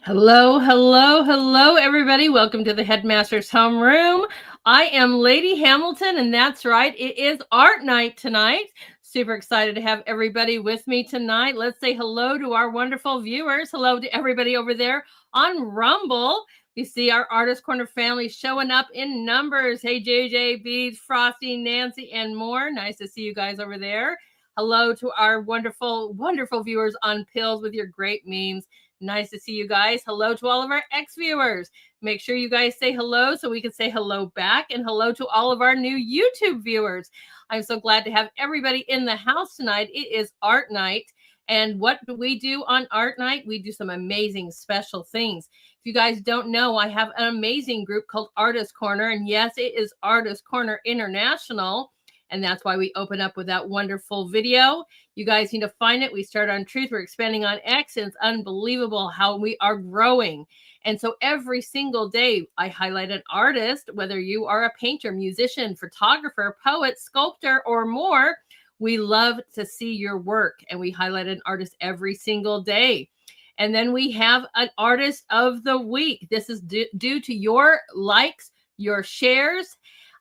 Hello, hello, hello, everybody. Welcome to the Headmaster's Homeroom. I am Lady Hamilton, and that's right. It is art night tonight. Super excited to have everybody with me tonight. Let's say hello to our wonderful viewers. Hello to everybody over there on Rumble. We see our Artist Corner family showing up in numbers. Hey, JJ, Beads, Frosty, Nancy, and more. Nice to see you guys over there. Hello to our wonderful, wonderful viewers on Pills with your great memes. Nice to see you guys. Hello to all of our ex-viewers. Make sure you guys say hello so we can say hello back, and hello to all of our new YouTube viewers. I'm so glad to have everybody in the house tonight. It is art night. And what do we do on art night? We do some amazing special things. If you guys don't know, I have an amazing group called Artist Corner. And yes, it is Artist Corner International. And that's why we open up with that wonderful video. You guys need to find it. We start on Truth. We're expanding on X. And it's unbelievable how we are growing. And so every single day, I highlight an artist, whether you are a painter, musician, photographer, poet, sculptor, or more. We love to see your work. And we highlight an artist every single day. And then we have an artist of the week. This is due to your likes, your shares.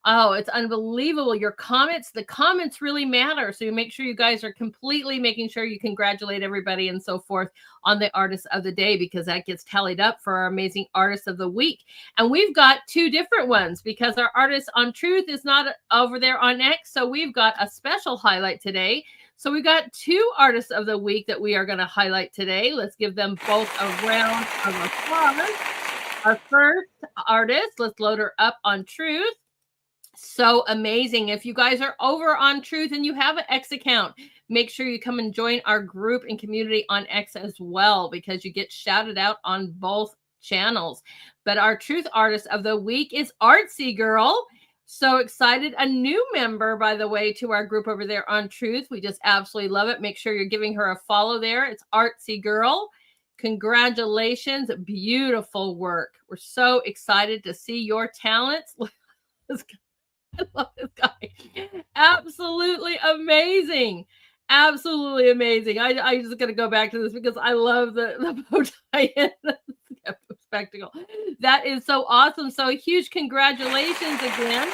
Oh, it's unbelievable. Your comments, the comments really matter. So you make sure you guys are completely making sure you congratulate everybody and so forth on the artist of the day, because that gets tallied up for our amazing artist of the week. And we've got two different ones because our artist on Truth is not over there on X. So we've got a special highlight today. So we've got two artists of the week that we are going to highlight today. Let's give them both a round of applause. Our first artist, let's load her up on Truth. So amazing. If you guys are over on Truth and you have an X account, make sure you come and join our group and community on X as well, because you get shouted out on both channels. But our Truth artist of the week is Artsy Girl. So excited. A new member, by the way, to our group over there on Truth. We just absolutely love it. Make sure you're giving her a follow there. It's Artsy Girl. Congratulations. Beautiful work. We're so excited to see your talents. I love this guy. Absolutely amazing. Absolutely amazing. I just gonna go back to this because I love the bow tie and the spectacle. That is so awesome. So huge congratulations again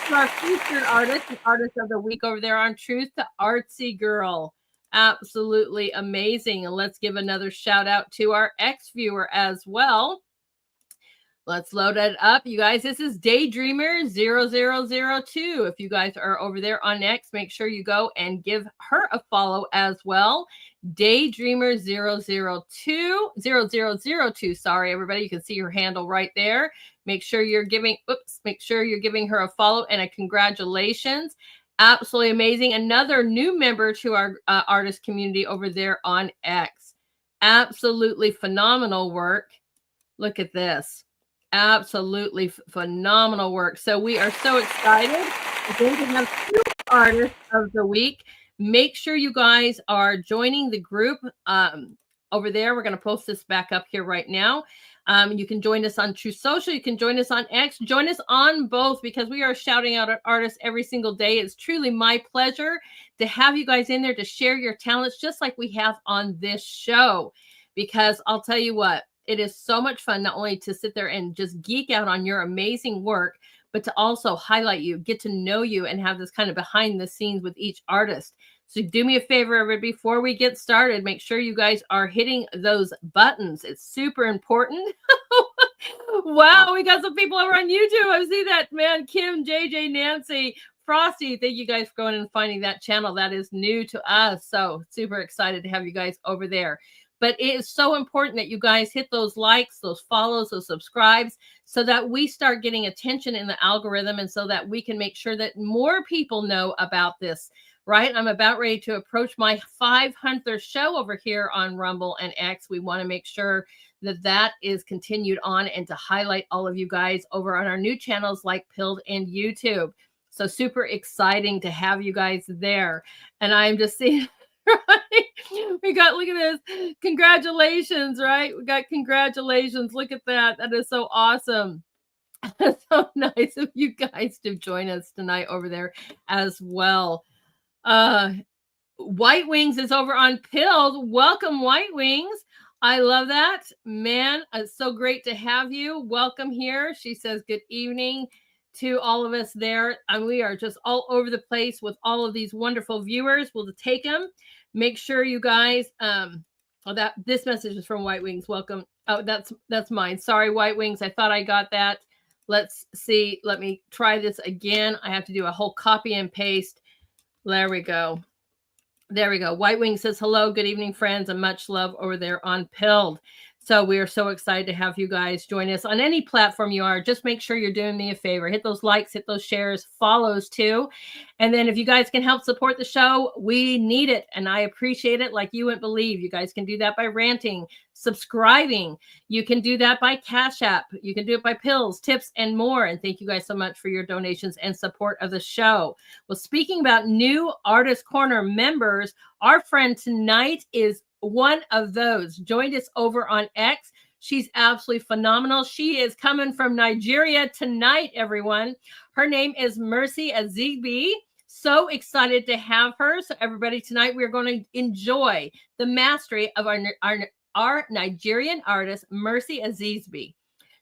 to our featured artist, the artist of the week over there on Truth, to Artsy Girl. Absolutely amazing. And let's give another shout out to our ex-viewer as well. Let's load it up, you guys. This is Daydreamer0002. If you guys are over there on X, make sure you go and give her a follow as well. Daydreamer002. Sorry, everybody. You can see her handle right there. Make sure you're giving her a follow and a congratulations. Absolutely amazing. Another new member to our artist community over there on X. Absolutely phenomenal work. Look at this. Absolutely phenomenal work. So we are so excited again to have two artists of the week. Make sure you guys are joining the group over there. We're going to post this back up here right now. You can join us on True Social. You can join us on X. Join us on both, because we are shouting out at artists every single day. It's truly my pleasure to have you guys in there to share your talents, just like we have on this show. Because I'll tell you what, it is so much fun not only to sit there and just geek out on your amazing work, but to also highlight you, get to know you, and have this kind of behind the scenes with each artist. So do me a favor, everybody, before we get started, make sure you guys are hitting those buttons. It's super important. Wow, we got some people over on YouTube. I see that, man. Kim, JJ, Nancy, Frosty, thank you guys for going and finding that channel. That is new to us. So super excited to have you guys over there. But it is so important that you guys hit those likes, those follows, those subscribes, so that we start getting attention in the algorithm, and so that we can make sure that more people know about this, right? I'm about ready to approach my 500th show over here on Rumble and X. We want to make sure that that is continued on, and to highlight all of you guys over on our new channels like Pilled and YouTube. So super exciting to have you guys there. And I'm just seeing... Right? We got, look at this. Congratulations, right? We got congratulations. Look at that. That is so awesome. That's so nice of you guys to join us tonight over there as well. White Wings is over on Pilled. Welcome, White Wings. I love that. Man, it's so great to have you. Welcome here. She says good evening to all of us there. And we are just all over the place with all of these wonderful viewers. We'll take them. Make sure you guys oh, that this message is from White Wings. Welcome. Oh, that's mine. Sorry, White Wings. I thought I got that. Let's see. Let me try this again. I have to do a whole copy and paste. There we go. There we go. White Wing says, hello, good evening, friends, and much love over there on Pilled. So we are so excited to have you guys join us on any platform you are. Just make sure you're doing me a favor. Hit those likes, hit those shares, follows too. And then if you guys can help support the show, we need it. And I appreciate it like you wouldn't believe. You guys can do that by ranting, subscribing. You can do that by Cash App. You can do it by pills, tips, and more. And thank you guys so much for your donations and support of the show. Well, speaking about new Artist Corner members, our friend tonight is one of those. Joined us over on X. She's absolutely phenomenal. She is coming from Nigeria tonight, everyone. Her name is Mercy Aziegbe. So excited to have her. So everybody, tonight we're going to enjoy the mastery of our Nigerian artist, Mercy Aziegbe.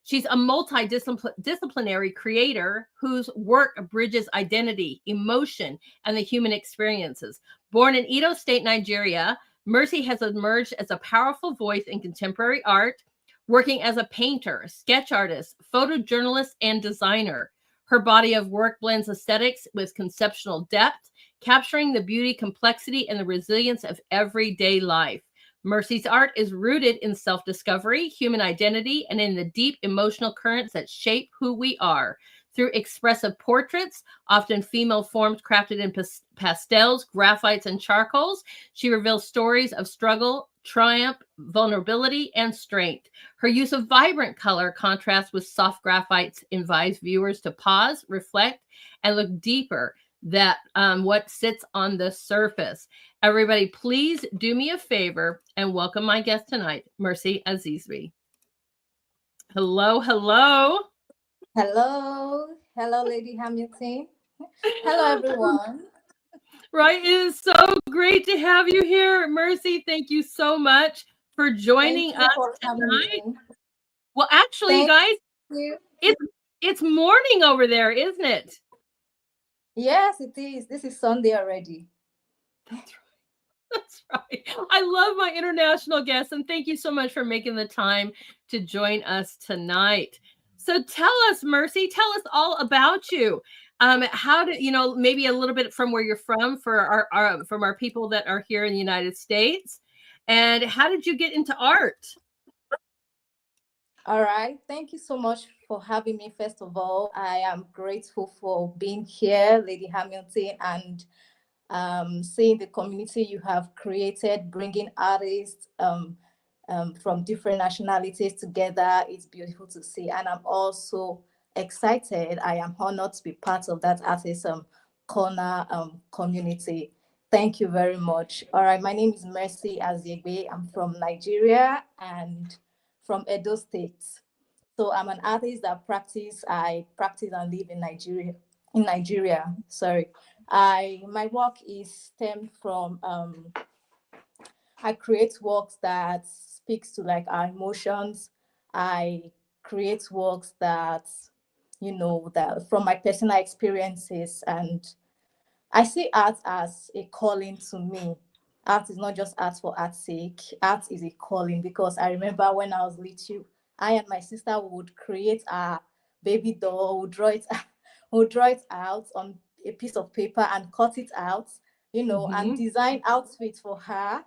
She's a multidisciplinary creator whose work bridges identity, emotion, and the human experiences. Born in Edo State, Nigeria, Mercy has emerged as a powerful voice in contemporary art, working as a painter, sketch artist, photojournalist, and designer. Her body of work blends aesthetics with conceptual depth, capturing the beauty, complexity, and the resilience of everyday life. Mercy's art is rooted in self-discovery, human identity, and in the deep emotional currents that shape who we are. Through expressive portraits, often female forms crafted in pastels, graphites, and charcoals, she reveals stories of struggle, triumph, vulnerability, and strength. Her use of vibrant color contrasts with soft graphites invites viewers to pause, reflect, and look deeper that what sits on the surface. Everybody, please do me a favor and welcome my guest tonight, Mercy Aziegbe. Hello, hello. Hello. Hello, Lady Hamilton. Hello, everyone. Right, it is so great to have you here, Mercy. Thank you so much for joining Thank you us for having tonight. me. Well, actually, you Thank guys, you. it's morning over there, isn't it? Yes, it is. This is Sunday already. That's right. That's right. I love my international guests, and thank you so much for making the time to join us tonight. So tell us, Mercy, tell us all about you. How do you know, maybe a little bit from where you're from for our from our people that are here in the United States, and how did you get into art? All right. Thank you so much for having me. First of all, I am grateful for being here, Lady Hamilton, and seeing the community you have created, bringing artists from different nationalities together. It's beautiful to see. And I'm also excited. I am honored to be part of that artist corner community. Thank you very much. All right, my name is Mercy Aziegbe. I'm from Nigeria and from Edo State. So I'm an artist that I practice and live in Nigeria. Sorry. My work is stemmed from I create works that speaks to like our emotions. I create works that that from my personal experiences, and I see art as a calling to me. Art is not just art for art's sake. Art is a calling because I remember when I was little, I and my sister would create a baby doll, would draw it, would draw it out on a piece of paper and cut it out, and Mm-hmm. design outfits for her,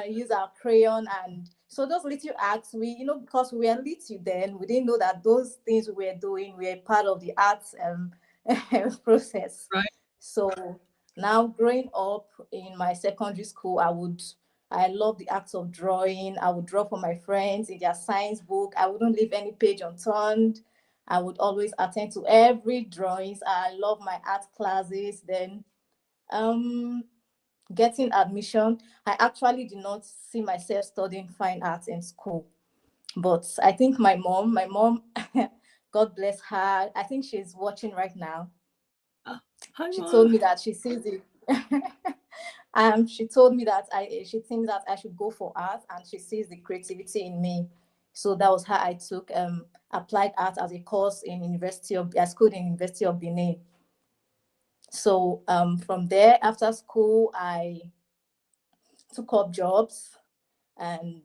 use our crayon. And so those little acts, because we were little then, we didn't know that those things we were doing were part of the arts process. Right. So now growing up in my secondary school, I love the act of drawing. I would draw for my friends in their science book. I wouldn't leave any page unturned. I would always attend to every drawings. I love my art classes. Then um getting admission, I actually did not see myself studying fine arts in school. But I think my mom, God bless her, I think she's watching right now. Hi, She told Mom. me that she sees it. She told me that she thinks that I should go for art, and she sees the creativity in me. So that was how I took applied art as a course in school in University of Benin. So from there, after school, I took up jobs, and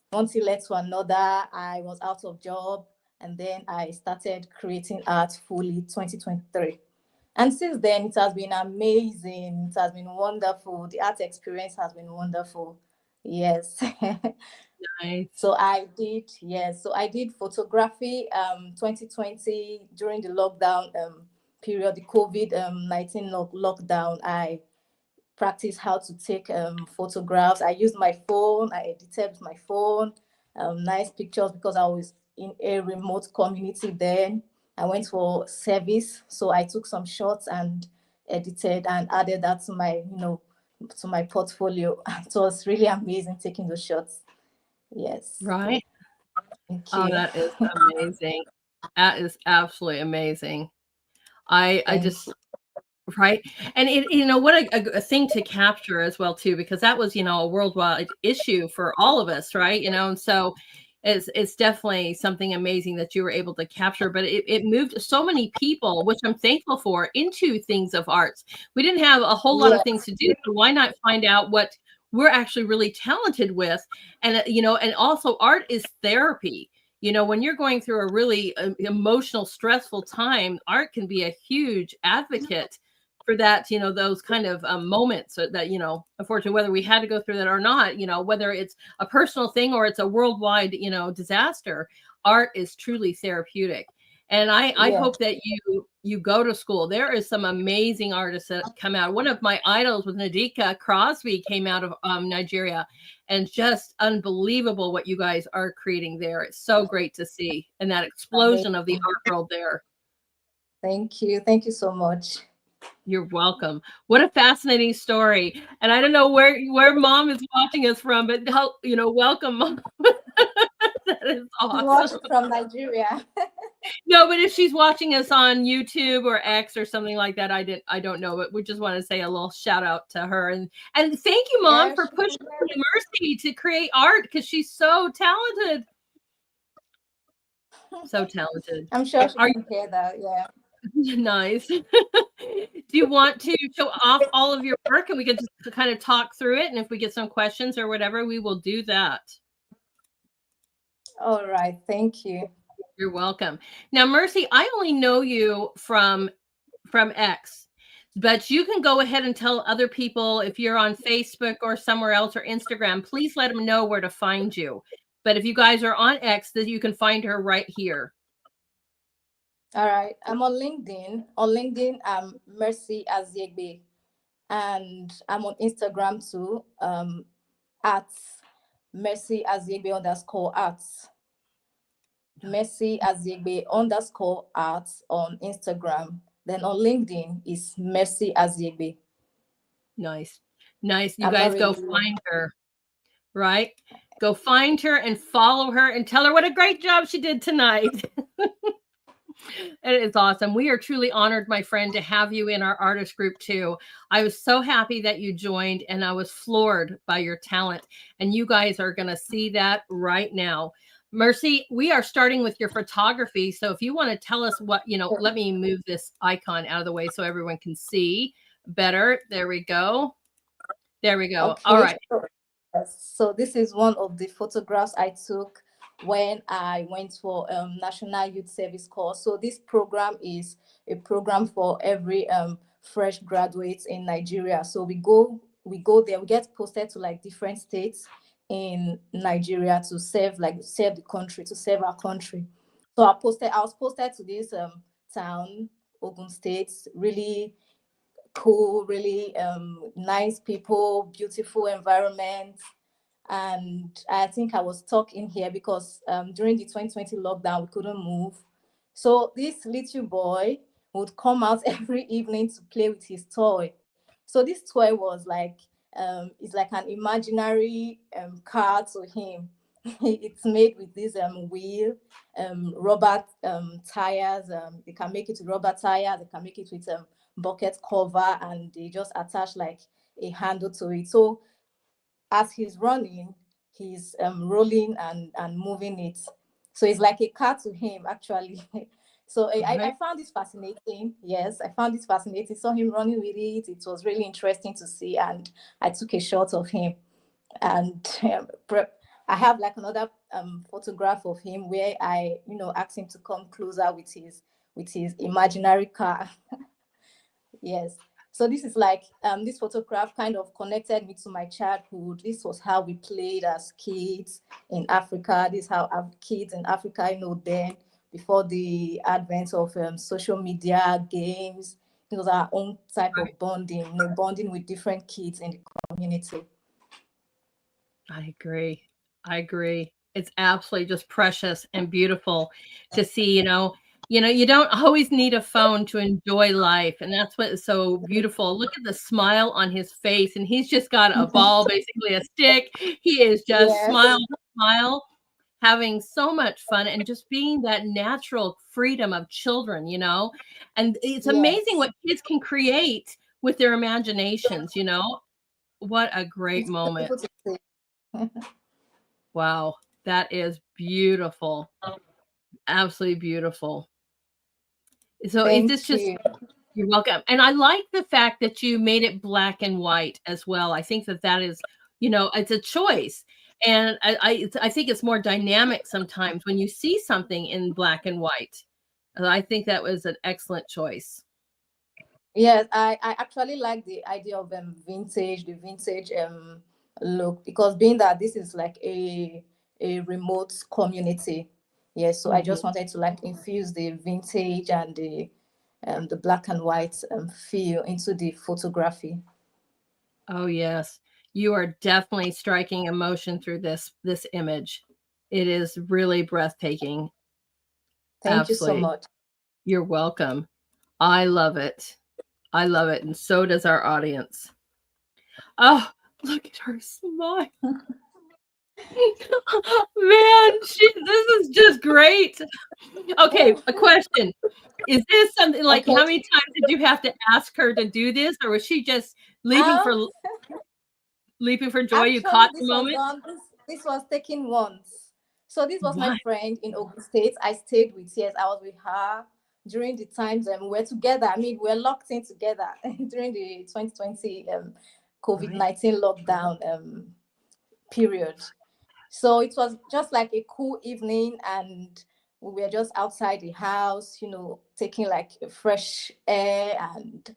one thing led to another. I was out of job, and then I started creating art fully 2023. And since then, it has been amazing. It has been wonderful. The art experience has been wonderful. Yes. Nice. So I did, yes. So I did photography 2020 during the lockdown period, the COVID-19 lockdown. I practice how to take photographs. I used my phone. I edited with my phone. Nice pictures, because I was in a remote community then. I went for service, so I took some shots and edited and added that to my, to my portfolio. It was really amazing taking those shots. Yes. Right. Thank Oh, you. that is amazing. That is absolutely amazing. I Thank just right. And what a thing to capture as well too, because that was, a worldwide issue for all of us, right? And so it's definitely something amazing that you were able to capture, but it moved so many people, which I'm thankful for, into things of arts. We didn't have a whole lot of things Yes. to do, so why not find out what we're actually really talented with? And and also art is therapy. When you're going through a really emotional, stressful time, art can be a huge advocate for that, those kind of moments that, unfortunately, whether we had to go through that or not, whether it's a personal thing or it's a worldwide, disaster, art is truly therapeutic. And I Yeah. hope that you go to school. There is some amazing artists that come out. One of my idols was Nadika Crosby, came out of Nigeria, and just unbelievable what you guys are creating there. It's so great to see, and that explosion of the art world there. Thank you. Thank you so much. You're welcome. What a fascinating story. And I don't know where mom is watching us from, but welcome, mom. That is Watch awesome. from Nigeria. No, but if she's watching us on YouTube or X or something like that, I don't know, but we just want to say a little shout out to her, and thank you, mom, Yeah, for pushing Mercy to create art, because she's so talented. So talented. I'm sure she Are can hear that. Yeah. you nice? Do you want to show off all of your work, and we can just kind of talk through it, and if we get some questions or whatever, we will do that. All right. Thank you. You're welcome. Now, Mercy, I only know you from X, but you can go ahead and tell other people, if you're on Facebook or somewhere else or Instagram, please let them know where to find you. But if you guys are on X, then you can find her right here. All right. I'm on LinkedIn. On LinkedIn, I'm Mercy Aziegbe. And I'm on Instagram too, at Mercy Aziegbe _ arts. Mercy Aziegbe _ arts on Instagram. Then on LinkedIn is Mercy Aziegbe. Nice. Nice. You I'm not guys go really. find her, right? Go find her and follow her and tell her what a great job she did tonight. It is awesome. We are truly honored, my friend, to have you in our artist group too. I was so happy that you joined, and I was floored by your talent. And you guys are going to see that right now. Mercy, we are starting with your photography. So if you want to tell us what, let me move this icon out of the way so everyone can see better. There we go. There we go. Okay. All right. So this is one of the photographs I took when I went for National Youth Service course. So this program is a program for every fresh graduates in Nigeria. So we go there, we get posted to like different states in Nigeria to serve the country, to serve our country. So I was posted to this town, Ogun State, really cool, really nice people, beautiful environment. And I think I was stuck in here because during the 2020 lockdown, we couldn't move. So this little boy would come out every evening to play with his toy. So this toy was like, it's like an imaginary car to him. It's made with this wheel, rubber tires. They can make it with rubber tires. They can make it with bucket cover, and they just attach like a handle to it. So as he's running, he's rolling and moving it. So it's like a car to him, actually. So I found this fascinating. Yes, I found this fascinating. Saw him running with it. It was really interesting to see, and I took a shot of him. And I have like another photograph of him where I, asked him to come closer with his imaginary car. Yes. So this is like this photograph kind of connected me to my childhood. This was how we played as kids in Africa. This is how our kids in Africa, then before the advent of social media, games. It was our own type of bonding, bonding with different kids in the community. I agree. I agree. It's absolutely just precious and beautiful to see, you don't always need a phone to enjoy life. And that's what is so beautiful. Look at the smile on his face. And he's just got a ball, basically a stick. He is just Yes. smile, having so much fun and just being that natural freedom of children, And it's amazing what kids can create with their imaginations, What a great It's moment. beautiful to see. Wow, that is beautiful. Absolutely beautiful. So is Thank this just you. you're welcome. And I like the fact that you made it black and white as well. I think that is, it's a choice. And I think it's more dynamic sometimes when you see something in black and white. And I think that was an excellent choice. Yes, I actually like the idea of the vintage look, because being that this is like a remote community. Yes, so I Mhm. just wanted to like infuse the vintage and the black and white feel into the photography. Oh yes. You are definitely striking emotion through this image. It is really breathtaking. Thank you so Absolutely. much. You're welcome. I love it. I love it, and so does our audience. Oh, look at her smile. Man, this is just great. Okay, a question. Is this something like Okay. how many times did you have to ask her to do this, or was she just Um, leaping for joy? You Actually, caught the this was moment? done. This was taken once. So this was my What? friend in Ogun State. I stayed with. Yes, I was with her during the times we were together. I mean, we were locked in together during the 2020 Right. COVID-19 lockdown period. So it was just like a cool evening, and we were just outside the house, taking like a fresh air. And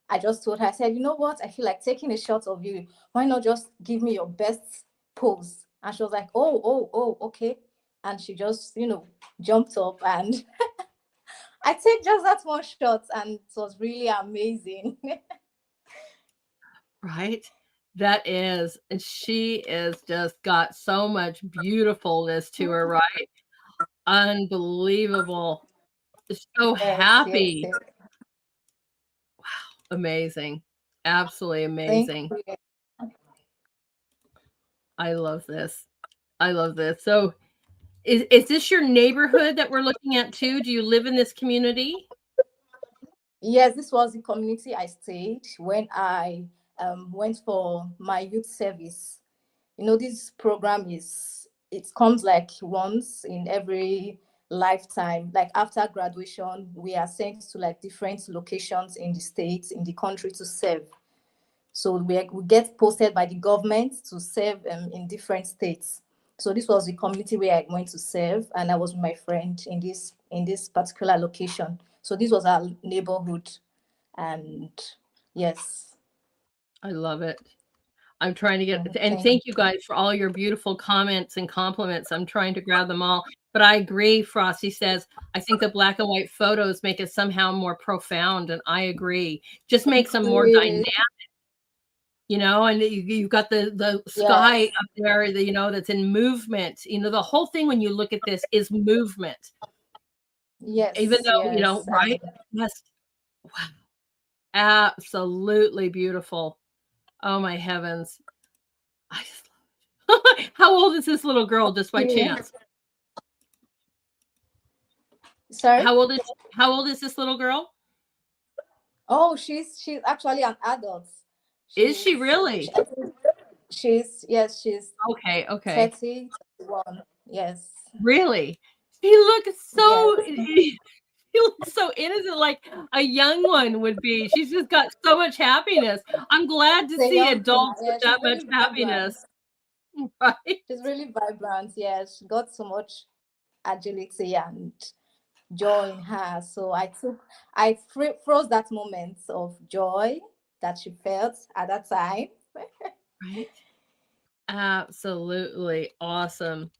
I just told her, I said, you know what? I feel like taking a shot of you. Why not just give me your best pose? And she was like, oh, okay. And she just, jumped up, and I take just that one shot, and it was really amazing. Right? That is, and she is just got so much beautifulness to her, right? Unbelievable. So Yes, yes, happy. yes. Amazing. Absolutely Thank amazing. you. I love this. I love this. So is this your neighborhood that we're looking at too? Do you live in this community? Yes, this was the community I stayed when I went for my youth service. This program it comes like once in every lifetime. Like after graduation, we are sent to like different locations in the states, in the country to serve. So we get posted by the government to serve in different states. So this was the community where I went to serve, and I was with my friend in this particular location. So this was our neighborhood, and yes. I love it. I'm trying to get and Thank you. thank you guys for all your beautiful comments and compliments. I'm trying to grab them all. But I agree, Frosty says, I think the black and white photos make it somehow more profound. And I agree. Just makes them more dynamic, and you've got the sky Yes, up there, that's in movement. The whole thing when you look at this is movement. Even yes, though, yes. right? Yes. Wow. Absolutely beautiful. Oh my heavens. I just How old is this little girl, just by Yeah. chance? Sorry. How old is this little girl? Oh, she's actually an adult. Is she really? Yes, she's Okay, okay. 30, 31. Yes. Really? She looks Yes. so she looks so innocent, like a young one would be. She's just got so much happiness. I'm glad to The see young thing. adults with Yeah, she's that much really vibrant. happiness, right? She's really vibrant. Yeah, she got so much agility and joy in her. So I froze that moment of joy that she felt at that time. Right? Absolutely awesome.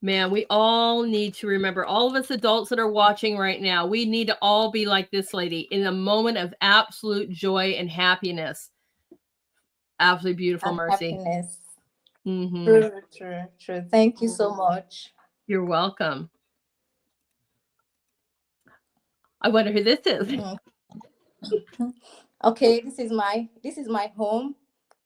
Man, we all need to remember, all of us adults that are watching right now, we need to all be like this lady in a moment of absolute joy and happiness. Absolutely beautiful, And Mercy. happiness. Hmm. True, true, true. Thank you so much. You're welcome. I wonder who this is. Mm. Okay, this is my home Hmm.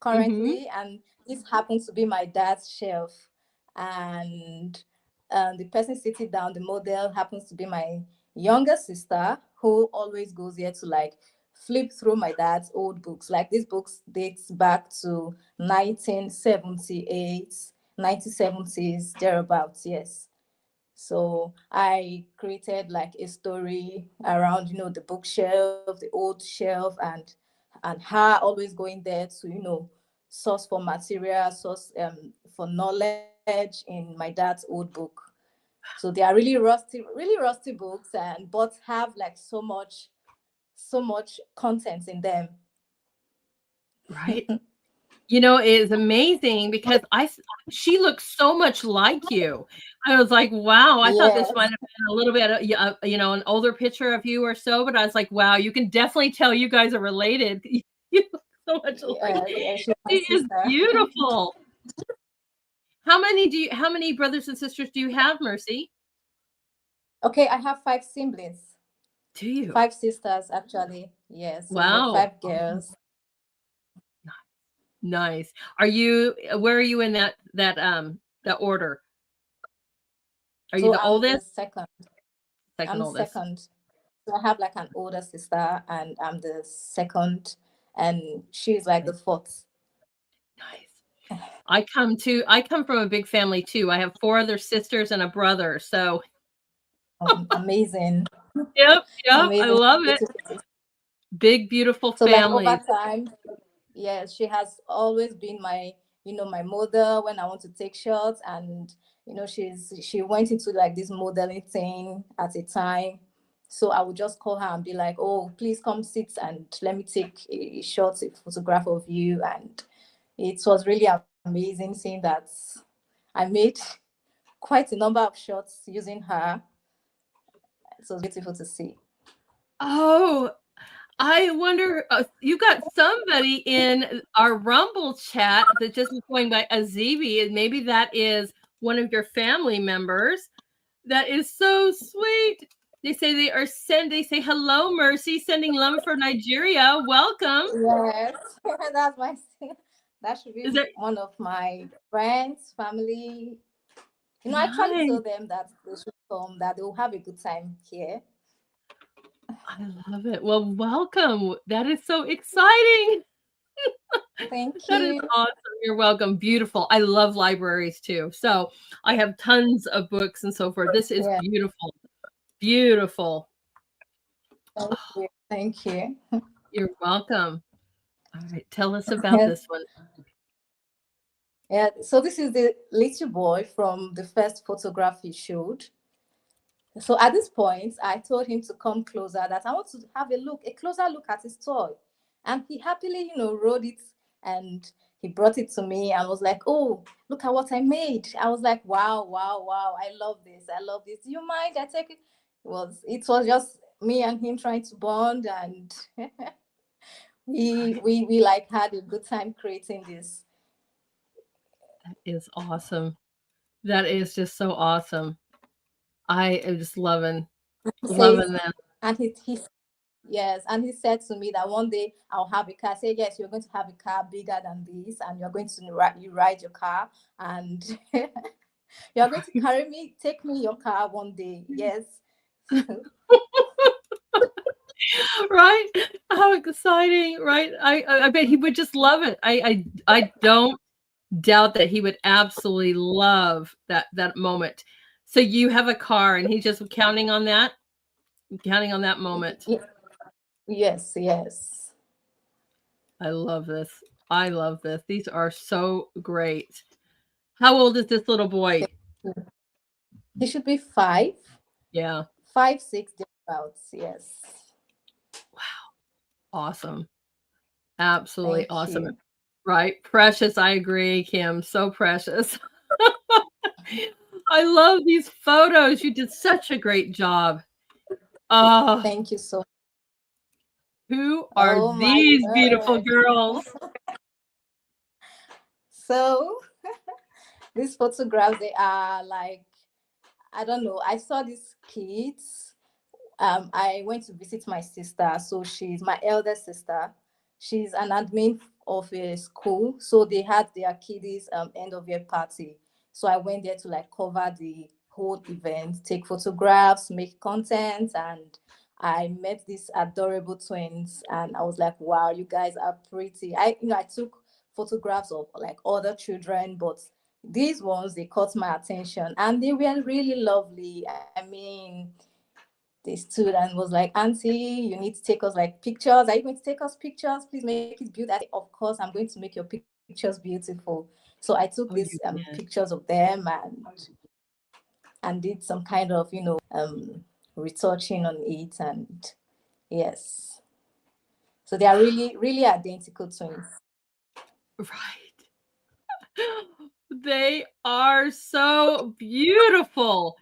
currently, and this happens to be my dad's shelf. And the person sitting down, the model, happens to be my younger sister, who always goes here to like flip through my dad's old books. Like these books dates back to 1978, 1970s, thereabouts. Yes. So I created like a story around, the bookshelf, the old shelf, and her always going there to, source for material, source for knowledge in my dad's old book. So they are really rusty books, and but have like so much content in them. Right? You know, it is amazing because she looks so much like you. I was like, "Wow," I thought this might Yes, have been a little bit, an older picture of you or so, but I was like, "Wow, you can definitely tell you guys are related." You look so much alike. yeah, yeah, she's my She is sister. beautiful. How many brothers and sisters do you have, Mercy? Okay, I have five siblings. Do you? Five sisters, actually. Yes, so we're Wow. five girls. Nice. Where are you in that order? Are you So the I'm the oldest? second. Second I'm the oldest. second. So I have like an older sister, and I'm the second, and she's like the fourth. Nice. I come from a big family too. I have 4 other sisters and a brother, so Amazing, yep, I amazing. love it. Big, beautiful So like over families. time, yes, she has always been my model when I want to take shots, and she went into like this modeling thing at a time. So I would just call her and be like, "Oh, please come sit and let me take a shot, a photograph of you." And it was really amazing seeing that I made quite a number of shots using her. It was beautiful to see. Oh, I wonder, you got somebody in our Rumble chat that just is going by Aziegbe, and maybe that is one of your family members. That is so sweet. They say, "Hello, Mercy, sending love for Nigeria. Welcome." Yes, that's my. That should be Is there one of my friends, family. I actually Nice. told them that they should come, that they will have a good time here. I love it. Well, welcome. That is so exciting. Thank That is you. awesome. You're welcome. Beautiful. I love libraries too. So I have tons of books and so forth. This is Yeah, beautiful. Beautiful. thank you. Thank you. You're welcome. All right. Tell us about Yes. this one. Yeah. So this is the little boy from the first photograph he showed. So at this point, I told him to come closer, that I want to have a closer look at his toy. And he happily, rode it, and he brought it to me and was like, "Oh, look at what I made." I was like, "Wow, wow, wow. I love this. I love this. Do you mind? I take it." It was just me and him trying to bond, and we Right. we we like had a good time creating this. That is awesome. That is just so awesome. I am just He says, loving that. and he Yes, and he said to me that one day I'll have a car. I said, "Yes, you're going to have a car bigger than this, and you're going to ride your car, and you're going to Right. take me in your car one day." Yes. Right? How exciting, right? I bet he would just love it. I don't doubt that he would absolutely love that moment. So you have a car and he's just counting on that moment. Yes, yes. I love this. I love this. These are so great. How old is this little boy? He should be five, Yeah. 5, 6 thereabouts. Yes. Awesome. Absolutely Thank awesome. you. Right? Precious. I agree, Kim. So precious. I love these photos. You did such a great job. Oh, Thank you so. who are Oh my these beautiful God. girls? So these photographs, they are like, I don't know. I saw these kids. I went to visit my sister. So she's my elder sister. She's an admin of a school. So they had their kiddies end of year party. So I went there to like cover the whole event, take photographs, make content, and I met these adorable twins. And I was like, wow, you guys are pretty. I took photographs of like other children, but these ones they caught my attention and they were really lovely. I mean, they stood and was like, Auntie, you need to take us like pictures. Are you going to take us pictures? Please make it beautiful. I said, of course, I'm going to make your pictures beautiful. So I took Oh, these you did. pictures of them and did some kind of, retouching on it. And yes, so they are really, really identical twins. Right. They are so beautiful.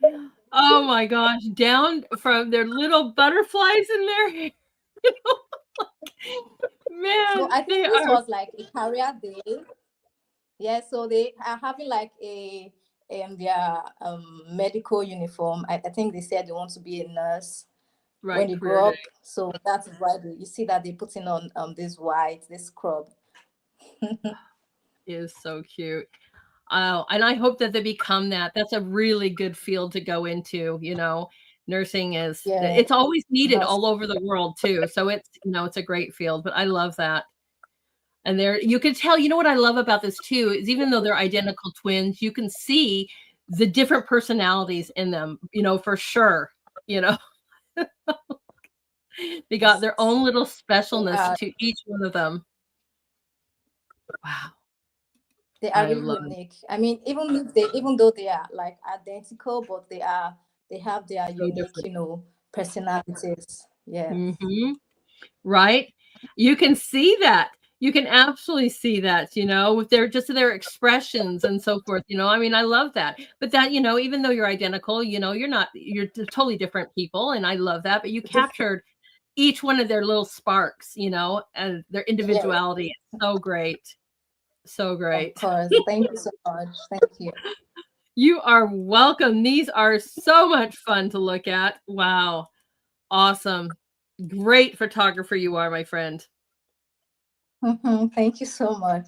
Oh my gosh, down from their little butterflies in their hair. So Man, I they think this are was like a career day. Yeah, so they are having like their medical uniform. I think they said they want to be a nurse when right, they career grow day up. So that is why you see that they're putting on this white, this scrub. is so cute. Oh, and I hope that they become that. That's a really good field to go into, you know. Nursing is Yeah, it's always needed nurse. all over the world too. So it's, it's a great field, but I love that. And there you can tell, you know what I love about this too, is even though they're identical twins, you can see the different personalities in them, for sure. You know, they got their own little They specialness are to each one of them. Wow. they are I really love unique. I mean, even though they are like identical, but they have their so unique, different. personalities. Yes. Mhm. Right? You can see that. You can absolutely see that, with their expressions and so forth, I mean, I love that. But that, even though you're identical, you're totally different people, and I love that, but you Different. captured each one of their little sparks, and their Yeah, individuality. It's so great. So of great. course. Thank you so much. Thank you. You are welcome. These are so much fun to look at. Wow. Awesome. Great photographer you are, my friend. Thank you so much.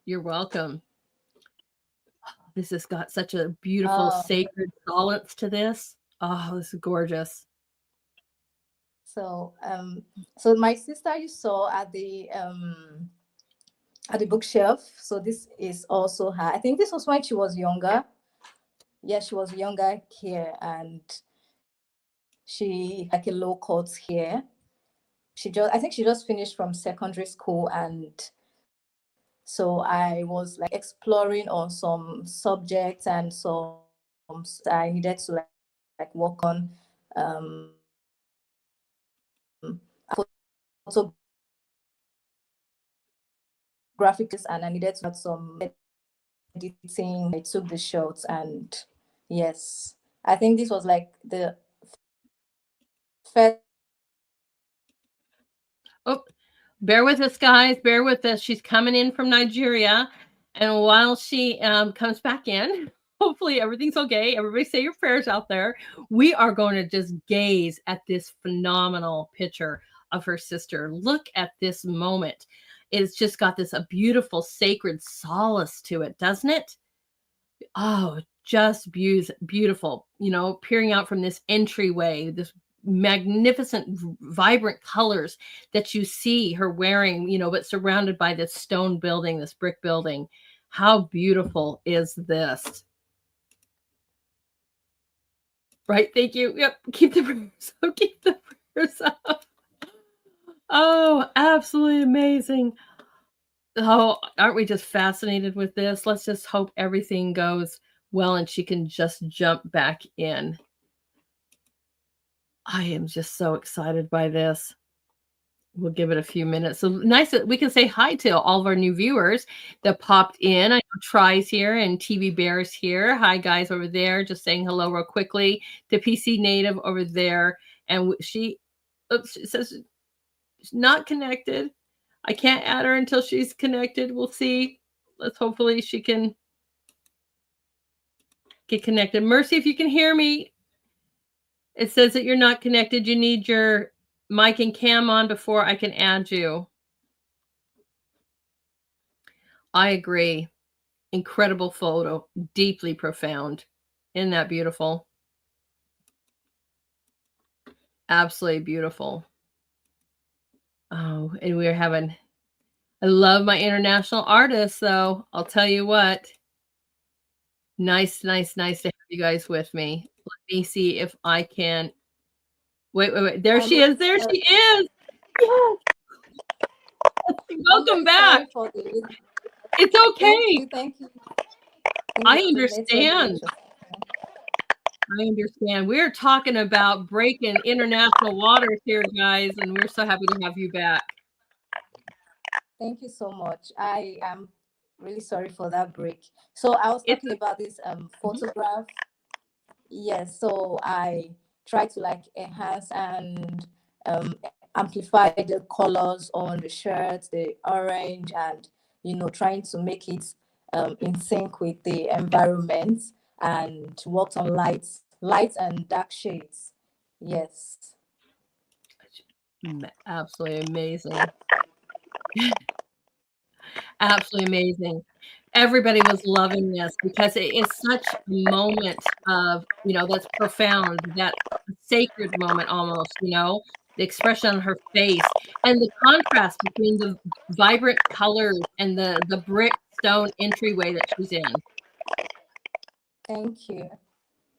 You're welcome. This has got such a beautiful Uh, sacred solace to this. Oh, this is gorgeous. so so my sister you saw at the bookshelf. So this is also her. I think this was when she was younger. Yeah, she was younger here, and she like a low cut here. I think she just finished from secondary school, and so I was like exploring on some subjects and some I needed to like work on photographics, and I needed to add some editing. I took the shots, and yes, I think this was like the first. Oh, bear with us, guys. Bear with us. She's coming in from Nigeria. And while she comes back in, hopefully everything's okay. Everybody say your prayers out there. We are going to just gaze at this phenomenal picture of her sister. Look at this moment. It's just got this a beautiful sacred solace to it, doesn't it? Oh, just beautiful, peering out from this entryway, this magnificent, vibrant colors that you see her wearing, but surrounded by this stone building, this brick building. How beautiful is this? Right. Thank you. Yep. Keep the prayers up. Keep the prayers up. Oh, absolutely amazing. Oh, aren't we just fascinated with this? Let's just hope everything goes well and she can just jump back in. I am just so excited by this. We'll give it a few minutes. So nice that we can say hi to all of our new viewers that popped in. I know Try's here and TV Bear's here. Hi, guys, over there. Just saying hello real quickly to PC Native over there. And she says she's not connected. I can't add her until she's connected. We'll see. Let's hopefully she can get connected. Mercy, if you can hear me, it says that you're not connected. You need your mic and cam on before I can add you. I agree. Incredible photo, deeply profound. Isn't that beautiful? Absolutely beautiful. Oh, and we're having, I love my international artists, though. I'll tell you what. Nice to have you guys with me. Let me see if I can. Wait. There she is. There she is. Yes. Welcome back. It's okay. Thank you. I understand. I understand. We're talking about breaking international waters here, guys, and we're so happy to have you back. Thank you so much. I am really sorry for that break. So I was talking about this photograph. Yes, so I try to like enhance and amplify the colors on the shirts, the orange, and trying to make it in sync with the environment, and worked on light and dark shades. Yes. Absolutely amazing. Absolutely amazing. Everybody was loving this because it is such a moment of, that's profound, that sacred moment almost, the expression on her face and the contrast between the vibrant colors and the brick stone entryway that she's in. Thank you.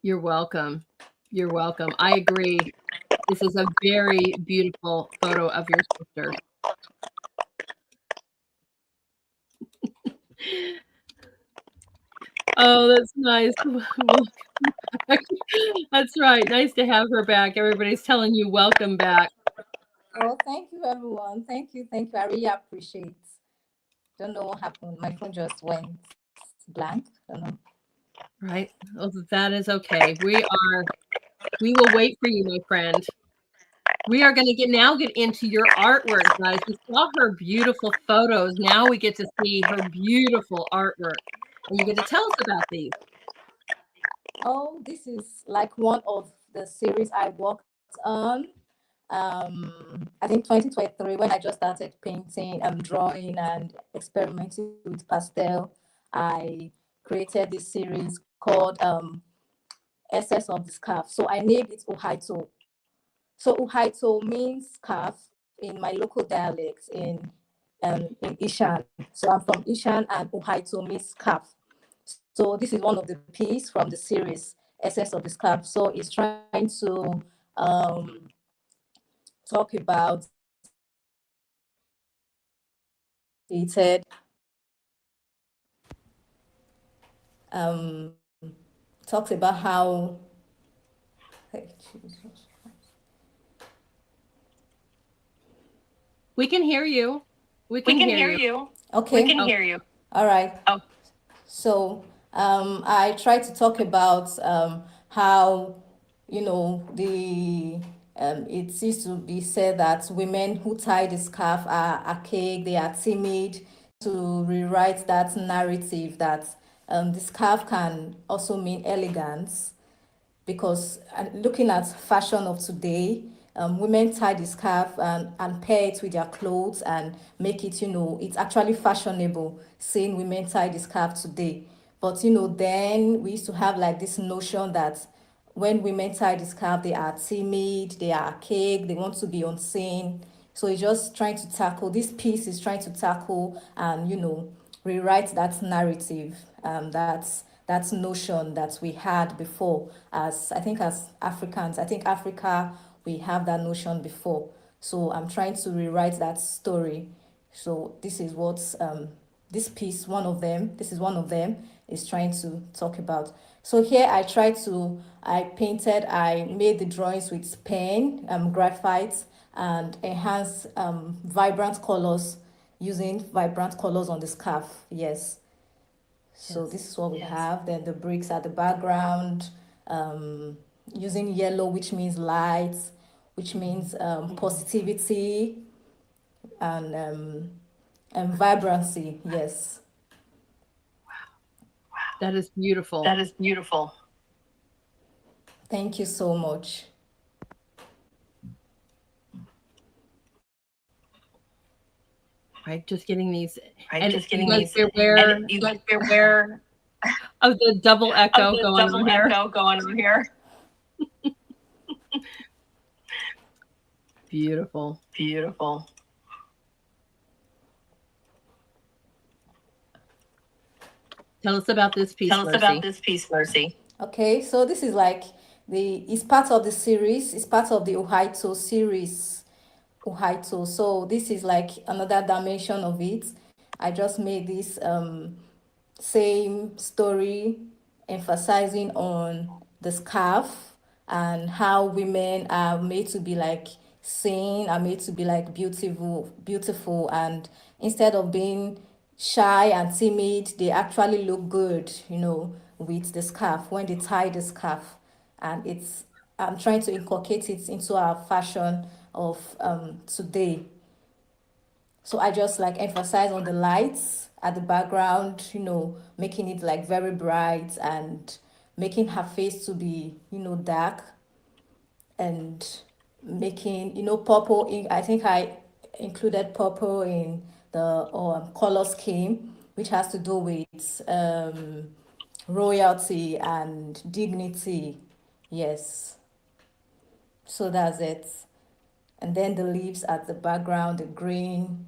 You're welcome. You're welcome. I agree. This is a very beautiful photo of your sister. Oh, that's nice. That's right. Nice to have her back. Everybody's telling you welcome back. Oh, thank you, everyone. Thank you. I really appreciate. Don't know what happened. My phone just went blank. Don't know. Right. Well, that is okay. We will wait for you, my friend. We are going to get into your artwork, guys. We saw her beautiful photos. Now we get to see her beautiful artwork. And you get to tell us about these. Oh, this is like one of the series I worked on. I think 2023, when I just started painting and drawing and experimenting with pastel, I created this series called Essence of the Scarf. So I named it Uhaito. So Uhaito means scarf in my local dialect in Ishan. So I'm from Ishan, and Uhaito means scarf. So this is one of the pieces from the series Essence of the Scarf. So it's trying to talk about it talks about how we can hear you. We can hear you. Okay. We can hear you. All right. Oh. So I try to talk about how the it seems to be said that women who tie the scarf are archaic, they are timid. To rewrite that narrative that the scarf can also mean elegance, because looking at fashion of today, women tie the scarf and pair it with their clothes and make it, it's actually fashionable seeing women tie the scarf today. But then we used to have like this notion that when women tie the scarf, they are timid, they are archaic, they want to be unseen. So it's just trying to tackle, this piece is trying to tackle and, rewrite that narrative, that notion that we had before as, I think as Africans. I think Africa, we have that notion before. So I'm trying to rewrite that story. So this is what this piece, this is one of them, is trying to talk about. So here I made the drawings with pen, graphite, and enhanced vibrant colors, using vibrant colors on the scarf. Yes. So Yes. this is what we have. Then the bricks at the background, using yellow, which means light, which means positivity and vibrancy. Yes. That is beautiful. That is beautiful. Thank you so much. Right, just getting these. Right, and just getting you these. Guys aware, And you guys are aware of the double echo of the going double on here. echo going on here. Beautiful. Beautiful. Tell us about this piece, Tell us Mercy. about this piece, Mercy. Okay, so this is like it's part of the series. It's part of the Uhaito series. Uhaito. So this is like another dimension of it. I just made this same story, emphasizing on the scarf and how women are made to be like seen, are made to be like beautiful, and instead of being shy and timid, they actually look good, with the scarf when they tie the scarf. And I'm trying to inculcate it into our fashion of today. So I just like emphasize on the lights at the background, making it like very bright, and making her face to be, dark, and making, purple. I think I included purple in the color scheme, which has to do with royalty and dignity. Yes. So that's it. And then the leaves at the background, the green,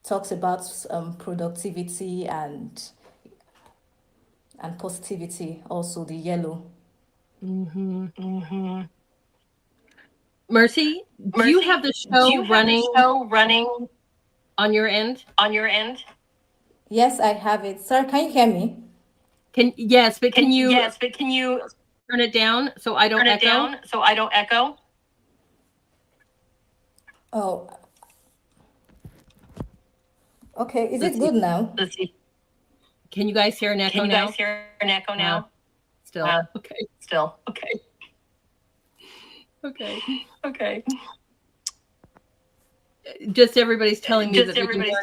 talks about productivity and positivity. Also the yellow. Mercy, do you have the show running on your end? On your end? Yes, I have it. Sir, can you hear me? Yes, but can you turn it down so I don't echo? Oh. Okay, is Let's it good see. now? Let's see. Can you guys hear an echo now? Can you guys hear an echo now? Still. Okay. Still. Okay. Okay. Okay. Just everybody's telling me that they can hear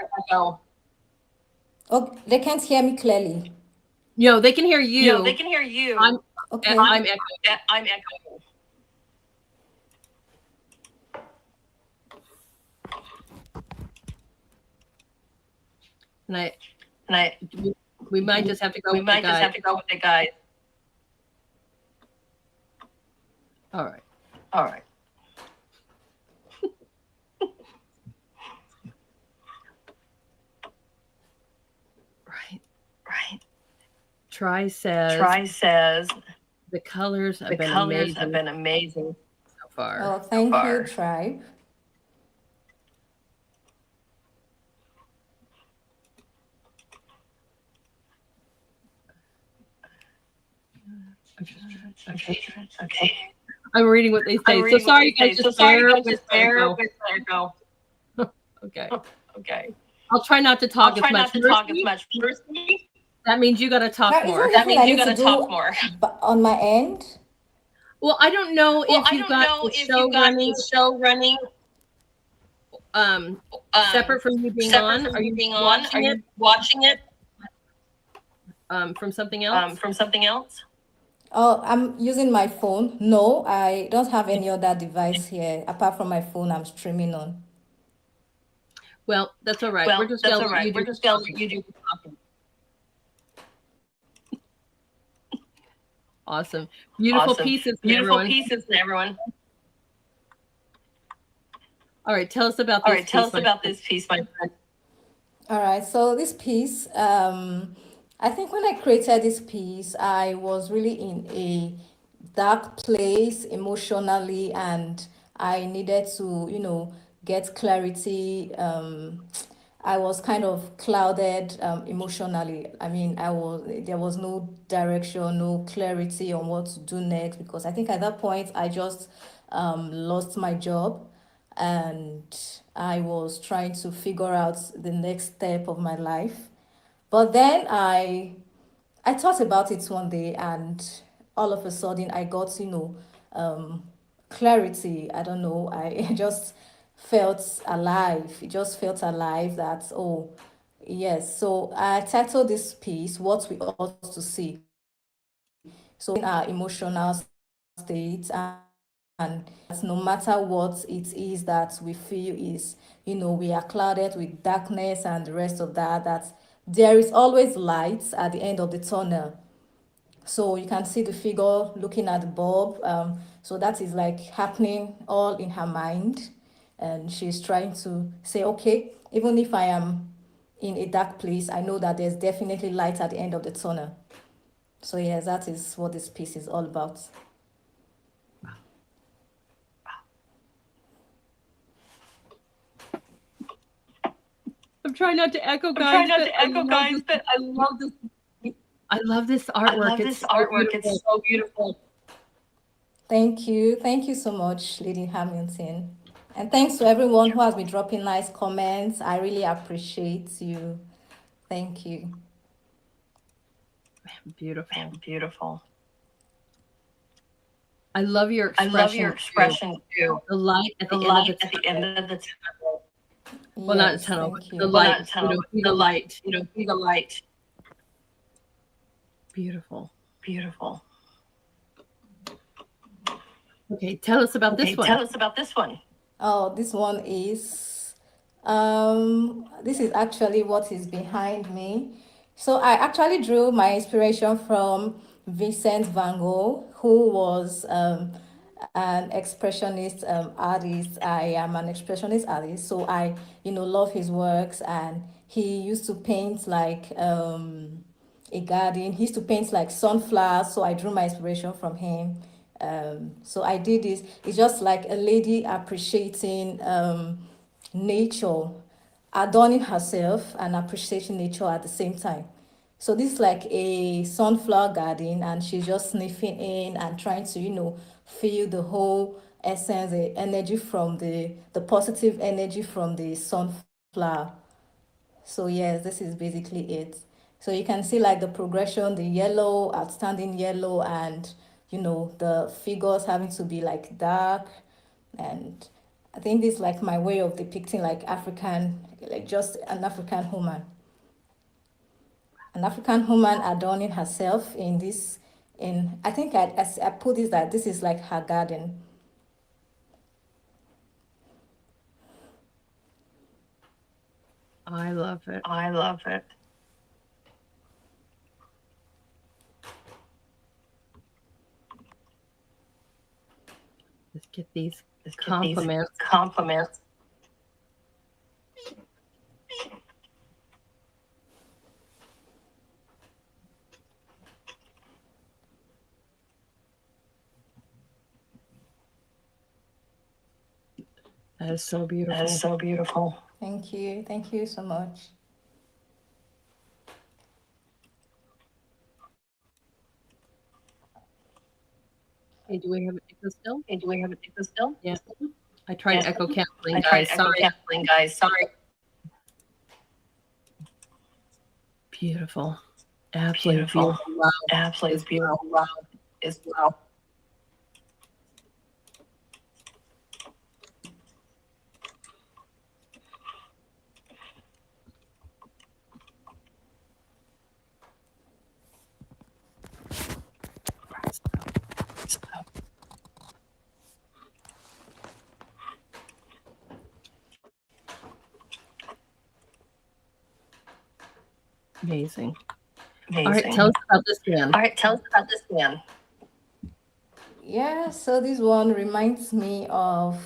an echo. Oh, they can't hear me clearly. No, they can hear you. No, they can hear you. I'm echoing. I'm echoing. We might just have to go with the guide. All right. Right. Try says the colors have been amazing so far. Oh, thank you, Tribe. Okay. I'm reading what they say. So sorry, you guys. Just bear with the echo. Okay. I'll try not to talk as much. Mercy? That means you got to talk more. That means you got to talk more. On my end. Well, I don't know if you got the show running separate from you being on. Are you watching it? From something else? Oh, I'm using my phone. No, I don't have any other device here apart from my phone I'm streaming on. Well, that's all right. We're just going to let you do the talking. Awesome. Beautiful Awesome. pieces, Beautiful everyone. pieces, everyone. All right, tell us about this All right, tell piece, us about this piece, my friend. All right, so this piece, I think when I created this piece, I was really in a dark place emotionally, and I needed to, get clarity. I was kind of clouded emotionally. I mean, there was no direction, no clarity on what to do next, because I think at that point I just lost my job, and I was trying to figure out the next step of my life. But then I thought about it one day, and all of a sudden I got, clarity. I don't know. I just felt alive. It just felt alive that, oh, yes. So I titled this piece, What We Ought to See. So our emotional states, and no matter what it is that we feel is, we are clouded with darkness and the rest of that, that there is always light at the end of the tunnel. So you can see the figure looking at the bulb. So that is like happening all in her mind. And she's trying to say, okay, even if I am in a dark place, I know that there's definitely light at the end of the tunnel. So yes, that is what this piece is all about. I'm trying not to echo, guys. I'm trying not to echo, guys, but I love this. I love this artwork. I love this artwork. It's so beautiful. Thank you. Thank you so much, Lady Hamilton. And thanks to everyone who has been dropping nice comments. I really appreciate you. Thank you. Beautiful. Beautiful. I love your I expression. love your expression too. The light at the end of the tunnel. Well, not the tunnel, but the light. Not tunnel, the light. Be the light. Beautiful. Beautiful. Okay, tell us about this one. Tell us about this one. Oh, this one is, this is actually what is behind me. So I actually drew my inspiration from Vincent van Gogh, who was an expressionist artist. I am an expressionist artist, so I, love his works, and he used to paint like a garden. He used to paint like sunflowers, so I drew my inspiration from him. So I did this. It's just like a lady appreciating nature, adorning herself and appreciating nature at the same time. So this is like a sunflower garden, and she's just sniffing in and trying to, feel the whole essence, the energy from the positive energy from the sunflower. So yes, this is basically it. So you can see like the progression, the yellow, outstanding yellow, and the figures having to be like dark. And I think this is like my way of depicting like African, like just an African woman. An African woman adorning herself in this, in I think I put this that this is like her garden. I love it. I love it. Let's get these compliments. Compliments. That is so beautiful. That is so beautiful. Thank you. Thank you so much. Hey, do we have an echo still? Hey, do we have an echo still? Yeah. I tried echo canceling, I tried echo canceling, guys. Sorry. Beautiful. Absolutely beautiful. Wow. Absolutely beautiful. Wow. Is wow. Amazing. Amazing. All right, tell us about this man. All right, tell us about this man. Yeah, so this one reminds me of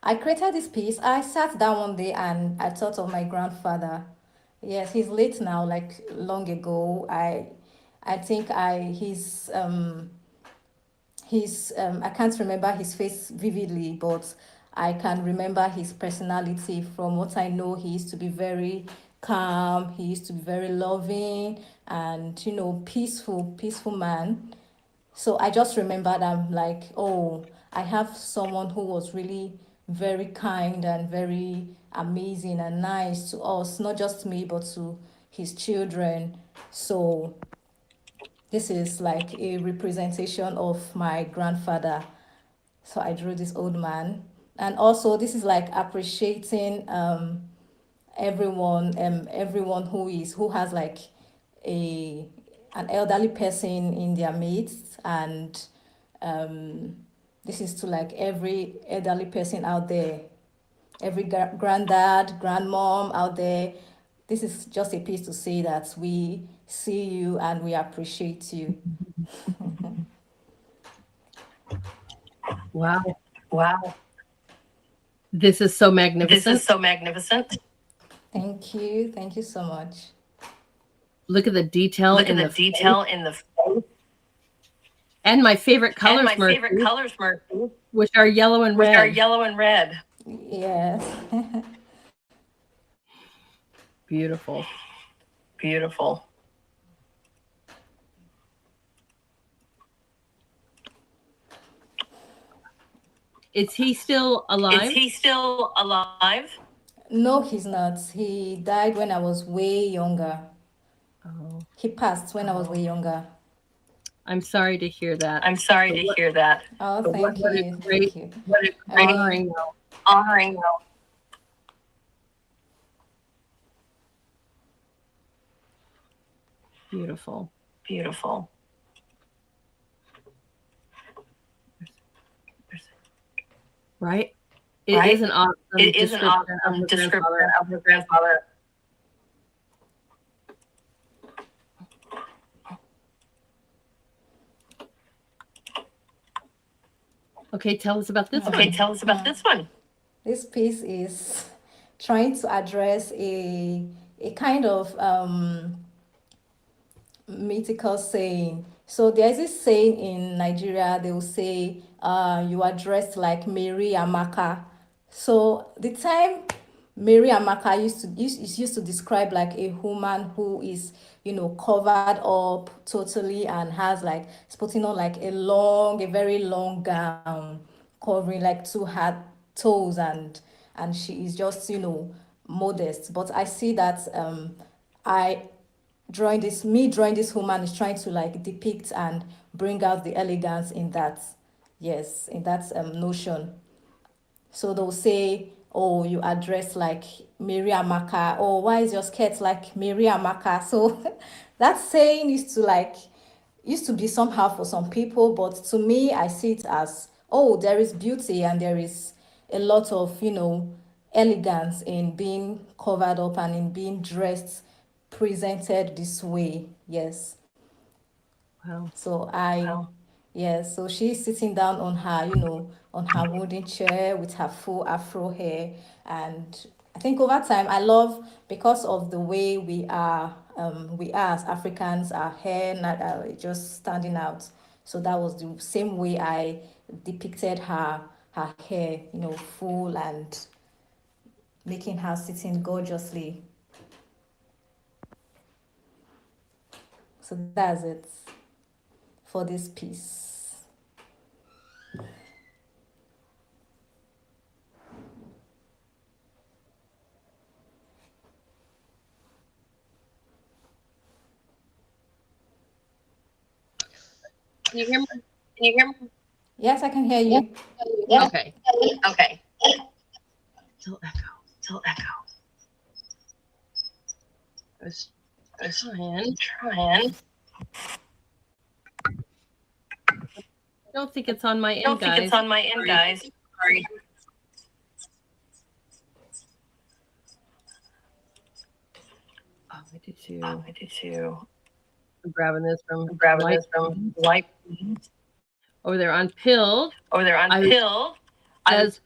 I created this piece. I sat down one day and I thought of my grandfather. Yes, he's late now, like long ago. I think I I can't remember his face vividly, but I can remember his personality. From what I know, he used to be very calm, he used to be very loving and peaceful man. So I just remembered, I'm like, oh, I have someone who was really very kind and very amazing and nice to us, not just me, but to his children. So this is like a representation of my grandfather. So I drew this old man. And also this is like appreciating everyone who has like a an elderly person in their midst, and this is to like every elderly person out there, every granddad, grandmom out there. This is just a piece to say that we see you and we appreciate you. Wow. Wow. This is so This magnificent. is so magnificent. Thank you. Thank you so much. Look at the detail Look at in the the detail in the face. and my favorite And colors, my favorite Mercy, colors, Mercy, which are yellow and which are red. yellow and red. Yes. Beautiful. Beautiful. Is he still Is alive? he still alive? No, he's not. He died when I was way younger. Oh, He passed when I was way younger. I'm sorry to hear that. I'm sorry But to what, hear that. Oh, but thank what a you. great, Thank you. what a great Um, honoring, though. Honoring them. Beautiful. Beautiful. Right? It Right? is an awesome It is an description of awesome your description grandfather. of your grandfather. Okay, tell us about this Okay, one. tell us about this one. this piece is trying to address a kind of mythical saying. So there's this saying in Nigeria, they will say, you are dressed like Mary Amaka. So the time Mary Amaka used to describe like a woman who is, covered up totally and has like, is putting on like a very long gown, covering like to her toes, and she is just, modest. But I see that I drawing this woman is trying to like depict and bring out the elegance in that, yes, in that notion. So they'll say, oh, you are dressed like Mary Amaka. Oh, why is your skirt like Mary Amaka? So that saying used to be somehow for some people, but to me I see it as, oh, there is beauty and there is a lot of, elegance in being covered up and in being dressed, presented this way. Yes. Wow. So Wow. yes, so she's sitting down on her, on her wooden chair with her full afro hair. And I think over time, I love, because of the way we are as Africans, our hair not just standing out. So that was the same way I depicted her hair, full and making her sitting gorgeously. So that's it for this piece. Can you hear me? Can you hear me? Yes, I can hear you. Yeah. Okay. Okay. Still echo. Still echo. I was trying. Trying. I don't think it's on my I end, don't think guys. it's on my end, Sorry. guys. Sorry. Oh, I do too. I do too. I'm grabbing this from I'm grabbing Light. this from Light. over there on Pilled. Over there on I Pill. says,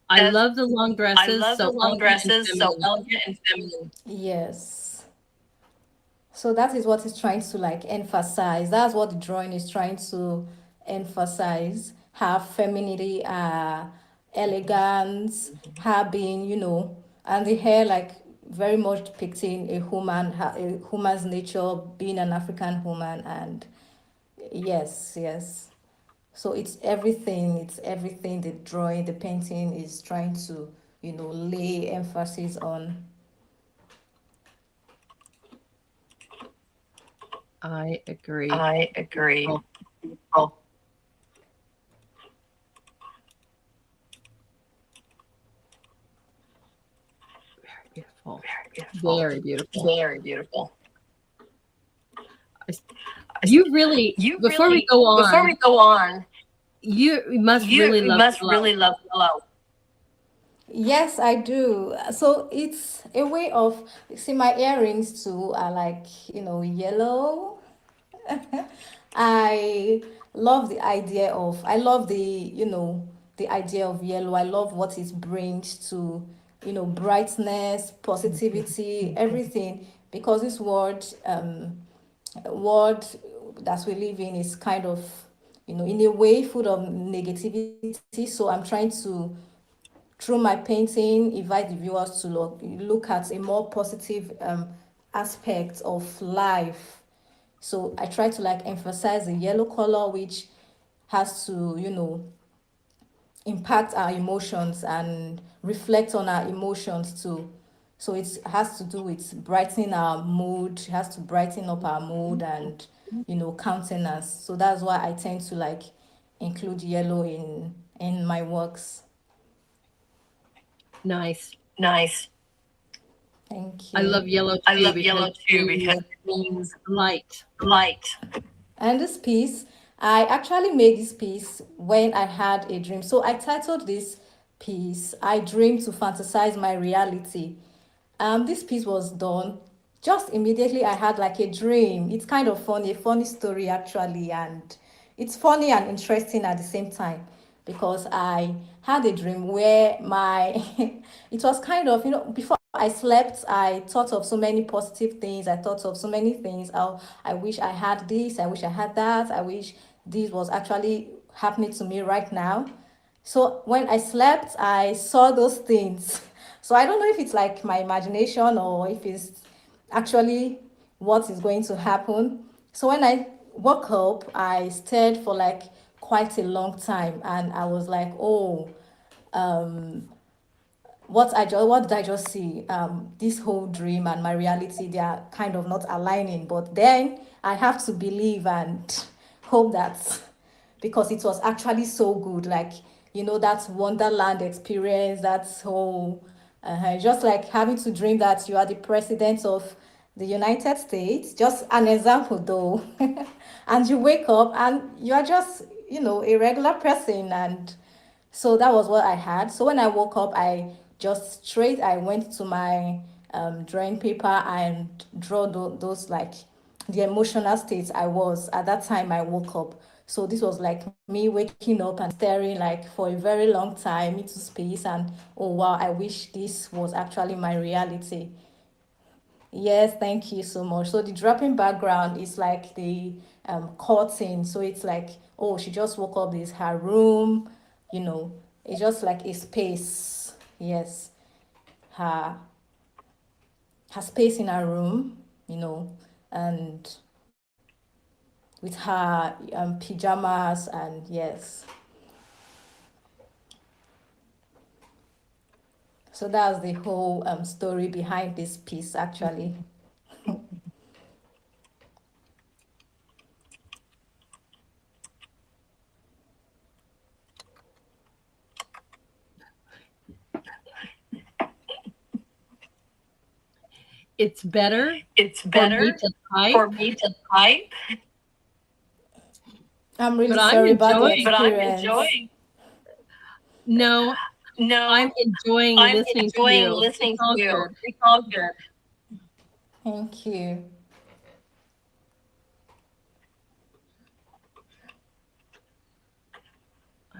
I says, love the long I dresses, love the so long elegant and dresses, so feminine. elegant and feminine. Yes. So that is what it's trying to like emphasize. That's what the drawing is trying to emphasize. Her femininity, elegance, her being, and the hair like very much depicting a woman's nature, being an African woman, and yes, yes. So it's everything. It's everything. The drawing, the painting is trying to, lay emphasis on. I agree. I agree. Oh, Oh, very beautiful. very beautiful. Very beautiful. Very beautiful. You really, before we go on, you must really love Hello. Love Hello. Yes, I do. So it's a way of, see, my earrings too are like, yellow. I love the idea of, I love the idea of yellow. I love what it brings to, brightness, positivity, everything. Because this world that we live in is kind of, in a way full of negativity. So I'm trying to, through my painting, invite the viewers to look at a more positive aspect of life. So I try to like emphasize the yellow color, which has to, impact our emotions and reflect on our emotions too. So it has to do with brightening our mood, it has to brighten up our mood and, countenance. So that's why I tend to like include yellow in my works. Nice. Nice. Thank I love you. yellow I too love because yellow it too because means it means light. light. And this piece, I actually made this piece when I had a dream. So I titled this piece, I Dream to Fantasize My Reality. This piece was done just immediately. I had like a dream. It's kind of funny, a funny story actually, and it's funny and interesting at the same time because I had a dream where it was kind of, before I slept, I thought of so many positive things. I thought of so many things. Oh, I wish I had this. I wish I had that. I wish this was actually happening to me right now. So when I slept, I saw those things. So I don't know if it's like my imagination or if it's actually what is going to happen. So when I woke up, I stared for like quite a long time and I was like, oh, what did I just see? This whole dream and my reality, they are kind of not aligning. But then I have to believe and hope that because it was actually so good, like that Wonderland experience, that whole just like having to dream that you are the president of the United States, just an example though, and you wake up and you are just a regular person and so that was what I had. So when I woke up, I went to my drawing paper and draw those like the emotional states I was at that time I woke up. So this was like me waking up and staring like for a very long time into space and oh wow, I wish this was actually my reality. Yes, thank you so much. So the dropping background is like the curtain. So it's like, oh, she just woke up, this her room, you know, it's just like a space. Yes, her her space in her room, and with her pajamas and yes. So that's the whole story behind this piece actually. It's better It's for me better to type, for me to type, I'm really but I'm sorry about the enjoying. but I'm experience. enjoying. No, I'm No, enjoying I'm listening to enjoying you. It's listening to all you. good. It's all good. Thank you.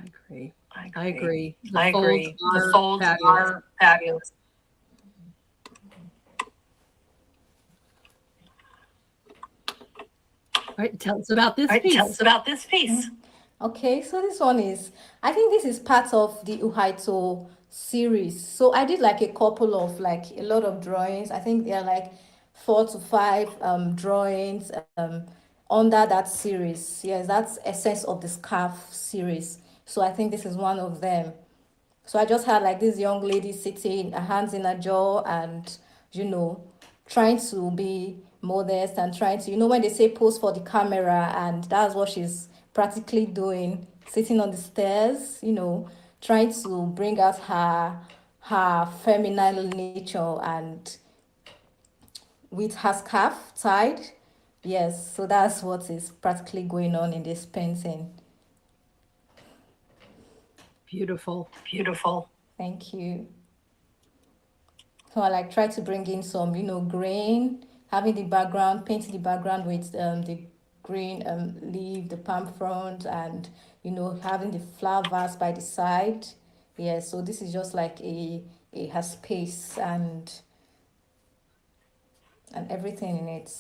agree. I I agree. The I folds agree. The are folds fabulous. are fabulous. All right, tell us about this All right, piece. tell us about this piece. Okay, so this one is, I think this is part of the Uhaito series. So I did like a couple of, like a lot of drawings. I think there are like 4 to 5 drawings under that series. Yes, that's Essence of the Scarf series. So I think this is one of them. So I just had like this young lady sitting, her hands in her jaw, and you know, trying to be modest and trying to, when they say pose for the camera, and that's what she's practically doing, sitting on the stairs, trying to bring out her feminine nature, and with her scarf tied. Yes, so that's what is practically going on in this painting. Beautiful. Beautiful. Thank you. So I like try to bring in some, grain, having the background, painting the background with the green leaf, the palm frond, and having the flower vase by the side. Yeah, so this is just like a has space and everything in it.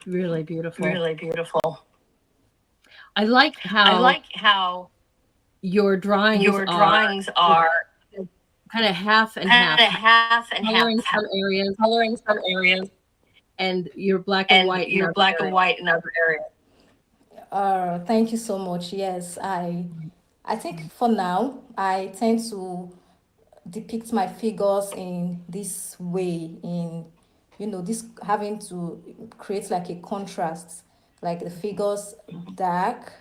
Really beautiful. Really beautiful. I like how your drawings are kind of half and kind half, of half and coloring half, some areas, and you're black and white. you're black and white in other areas. Thank you so much. Yes, I think for now I tend to depict my figures in this way, in this having to create like a contrast, like the figures dark,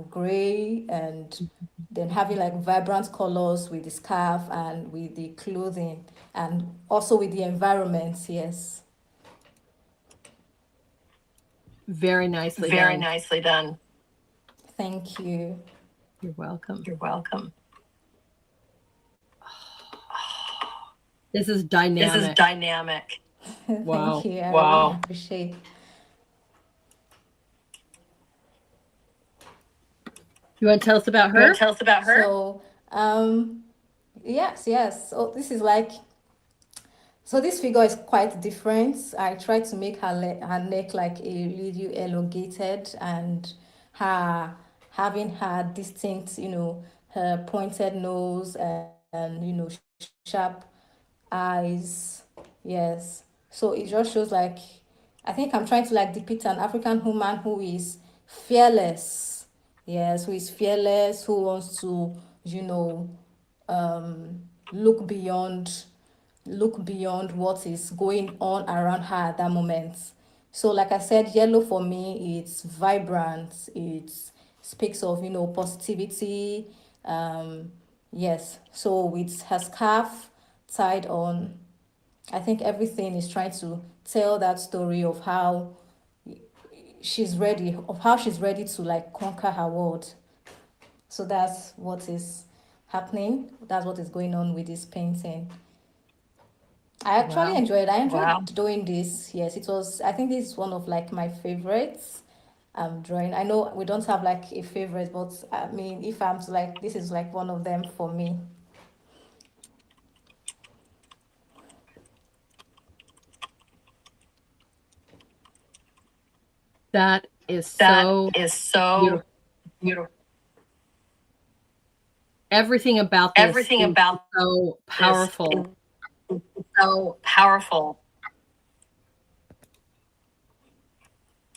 gray, and then having like vibrant colors with the scarf and with the clothing, and also with the environment. Yes. Very nicely Very done. nicely done. Thank you. You're welcome. You're welcome. This is dynamic. This is dynamic. Wow. Thank you. I Wow. really appreciate. You want to tell us about You want her? to tell us about her? So, yes. So this is like, so this figure is quite different. I tried to make her neck like a little elongated, and her having her distinct, her pointed nose, and sharp eyes. Yes. So it just shows like, I think I'm trying to like depict an African woman who is fearless. Yes, who is fearless, who wants to, you know, um, look beyond what is going on around her at that moment. So like I said, yellow for me, it's vibrant, it speaks of, positivity. Yes, so with her scarf tied on, I think everything is trying to tell that story of how she's ready to like conquer her world. So that's what is happening. That's what is going on with this painting. I actually Wow. enjoyed. I enjoyed Wow. doing this. Yes, it was. I think this is one of like my favorites. Drawing. I know we don't have like a favorite, but I mean, if I'm to like, this is like one of them for me. That is That so is so beautiful. beautiful. Everything about this Everything is about so this powerful. is so powerful.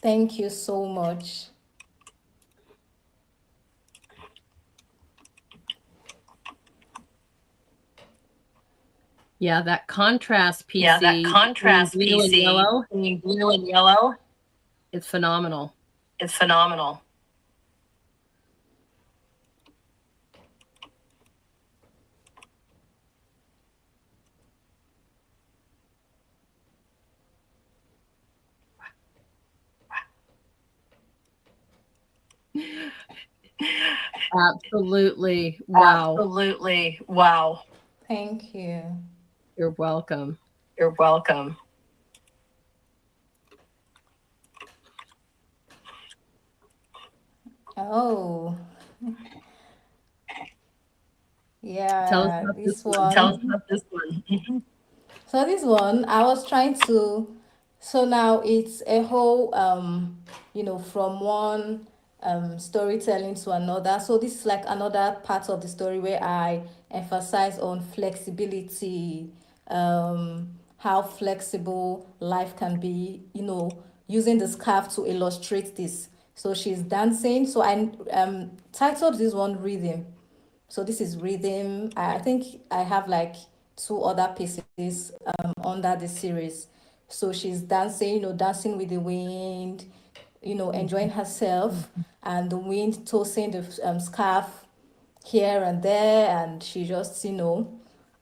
Thank you so much. Yeah, that contrast PC, Yeah, that contrast blue and PC yellow, between blue and yellow, it's phenomenal. it's phenomenal. Absolutely. Wow. Absolutely. Wow. Thank you. You're welcome. You're welcome. Oh, Tell us yeah, about this this one. Tell us one. about this one. So this one, I was trying to, so now it's a whole, from one storytelling to another. So this is like another part of the story where I emphasize on flexibility, how flexible life can be, using the scarf to illustrate this. So she's dancing. So I titled this one Rhythm. So this is rhythm. I think I have like two other pieces under the series. So she's dancing, dancing with the wind, enjoying herself, and the wind tossing the scarf here and there, and she just,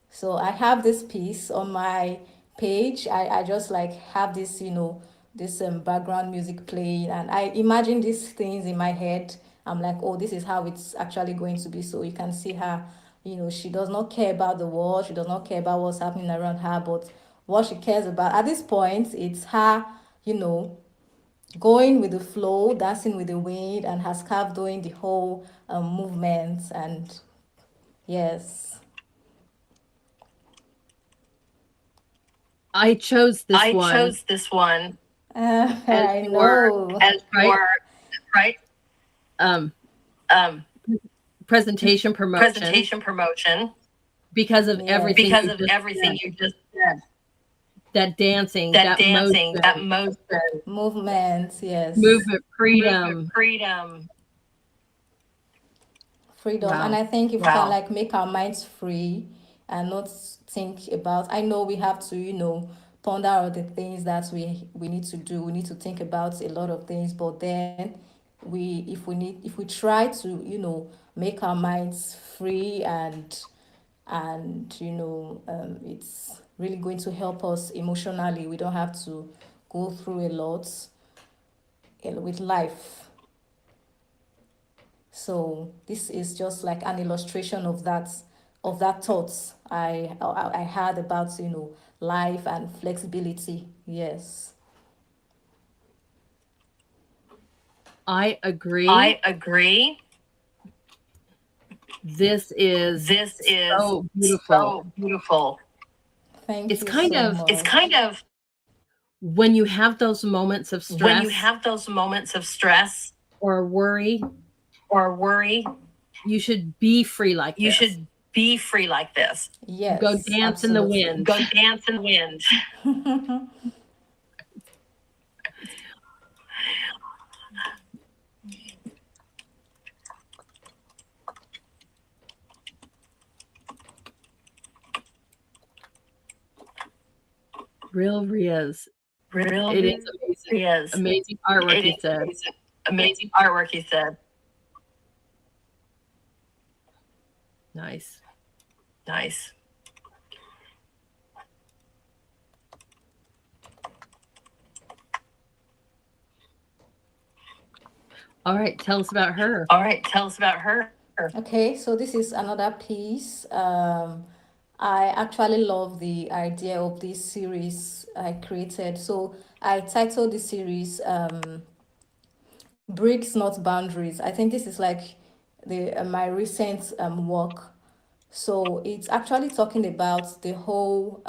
so I have this piece on my page. I just like have this, this background music playing, and I imagine these things in my head. I'm like, oh, this is how it's actually going to be. So you can see her, she does not care about the world. She does not care about what's happening around her, but what she cares about at this point, it's her, you know, going with the flow, dancing with the wind, and her scarf doing the whole movements. And yes. I chose this I one chose this one as I your know. as right your right um, um, presentation promotion presentation promotion because of Yes. everything because you of just everything said. you just said. That dancing, That that dancing, that motion, motion, Movements, yes. movement, movement, freedom. freedom. Freedom. And Wow. I think if we can Wow. like make our minds free and not think about, I know we have to, ponder all the things that we need to do. We need to think about a lot of things, but then if we try to, make our minds free and it's really going to help us emotionally. We don't have to go through a lot with life. So this is just like an illustration of that thoughts I had about life and flexibility. Yes. I agree. I agree. This is This is so beautiful. so beautiful. Thank It's you kind so of much. It's kind of when you have those moments of when you stress have those moments of stress or worry, or worry, you should be free like you this. should be free like this. Yes. Go dance in the Absolutely. wind. Go dance in the wind. Real Riaz. Real It is amazing. is Amazing artwork, It he is said. amazing artwork, he said. Nice. Nice. All right, tell us about her. All right, tell us about her. Okay, so this is another piece. I actually love the idea of this series I created. So I titled the series Bricks Not Boundaries. I think this is like the my recent work. So it's actually talking about the whole